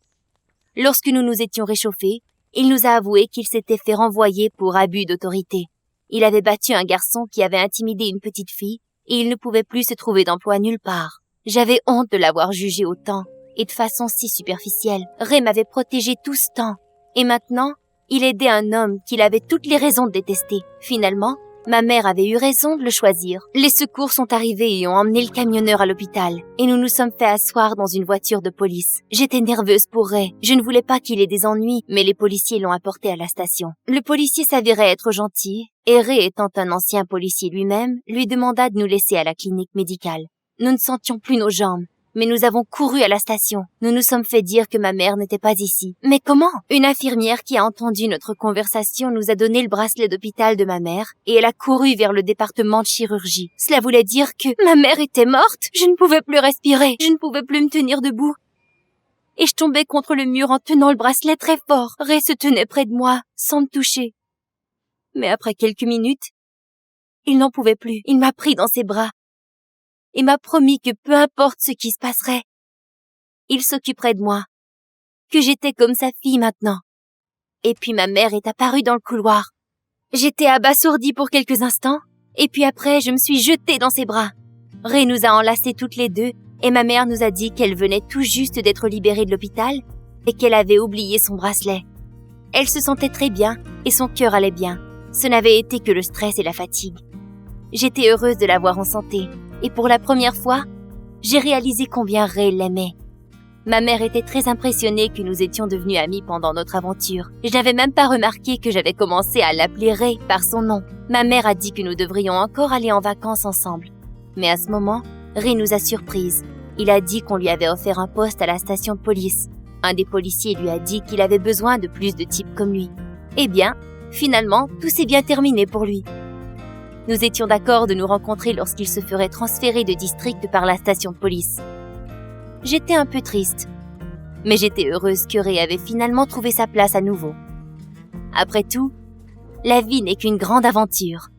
Lorsque nous nous étions réchauffés, il nous a avoué qu'il s'était fait renvoyer pour abus d'autorité. Il avait battu un garçon qui avait intimidé une petite fille et il ne pouvait plus se trouver d'emploi nulle part. J'avais honte de l'avoir jugé autant et de façon si superficielle. Ray m'avait protégé tout ce temps et maintenant, il aidait un homme qu'il avait toutes les raisons de détester. Finalement, ma mère avait eu raison de le choisir. Les secours sont arrivés et ont emmené le camionneur à l'hôpital. Et nous nous sommes fait asseoir dans une voiture de police. J'étais nerveuse pour Ray. Je ne voulais pas qu'il ait des ennuis, mais les policiers l'ont apporté à la station. Le policier s'avérait être gentil, et Ray, étant un ancien policier lui-même, lui demanda de nous laisser à la clinique médicale. Nous ne sentions plus nos jambes. Mais nous avons couru à la station. Nous nous sommes fait dire que ma mère n'était pas ici. Mais comment? Une infirmière qui a entendu notre conversation nous a donné le bracelet d'hôpital de ma mère et elle a couru vers le département de chirurgie. Cela voulait dire que ma mère était morte. Je ne pouvais plus respirer. Je ne pouvais plus me tenir debout. Et je tombais contre le mur en tenant le bracelet très fort. Ray se tenait près de moi, sans me toucher. Mais après quelques minutes, il n'en pouvait plus. Il m'a pris dans ses bras et m'a promis que peu importe ce qui se passerait, il s'occuperait de moi, que j'étais comme sa fille maintenant. Et puis ma mère est apparue dans le couloir. J'étais abasourdie pour quelques instants, et puis après je me suis jetée dans ses bras. Ray nous a enlacés toutes les deux, et ma mère nous a dit qu'elle venait tout juste d'être libérée de l'hôpital, et qu'elle avait oublié son bracelet. Elle se sentait très bien, et son cœur allait bien. Ce n'avait été que le stress et la fatigue. J'étais heureuse de la voir en santé. Et pour la première fois, j'ai réalisé combien Ray l'aimait. Ma mère était très impressionnée que nous étions devenus amis pendant notre aventure. Je n'avais même pas remarqué que j'avais commencé à l'appeler Ray par son nom. Ma mère a dit que nous devrions encore aller en vacances ensemble. Mais à ce moment, Ray nous a surprises. Il a dit qu'on lui avait offert un poste à la station de police. Un des policiers lui a dit qu'il avait besoin de plus de types comme lui. Eh bien, finalement, tout s'est bien terminé pour lui. Nous étions d'accord de nous rencontrer lorsqu'il se ferait transférer de district par la station de police. J'étais un peu triste, mais j'étais heureuse que Ray avait finalement trouvé sa place à nouveau. Après tout, la vie n'est qu'une grande aventure.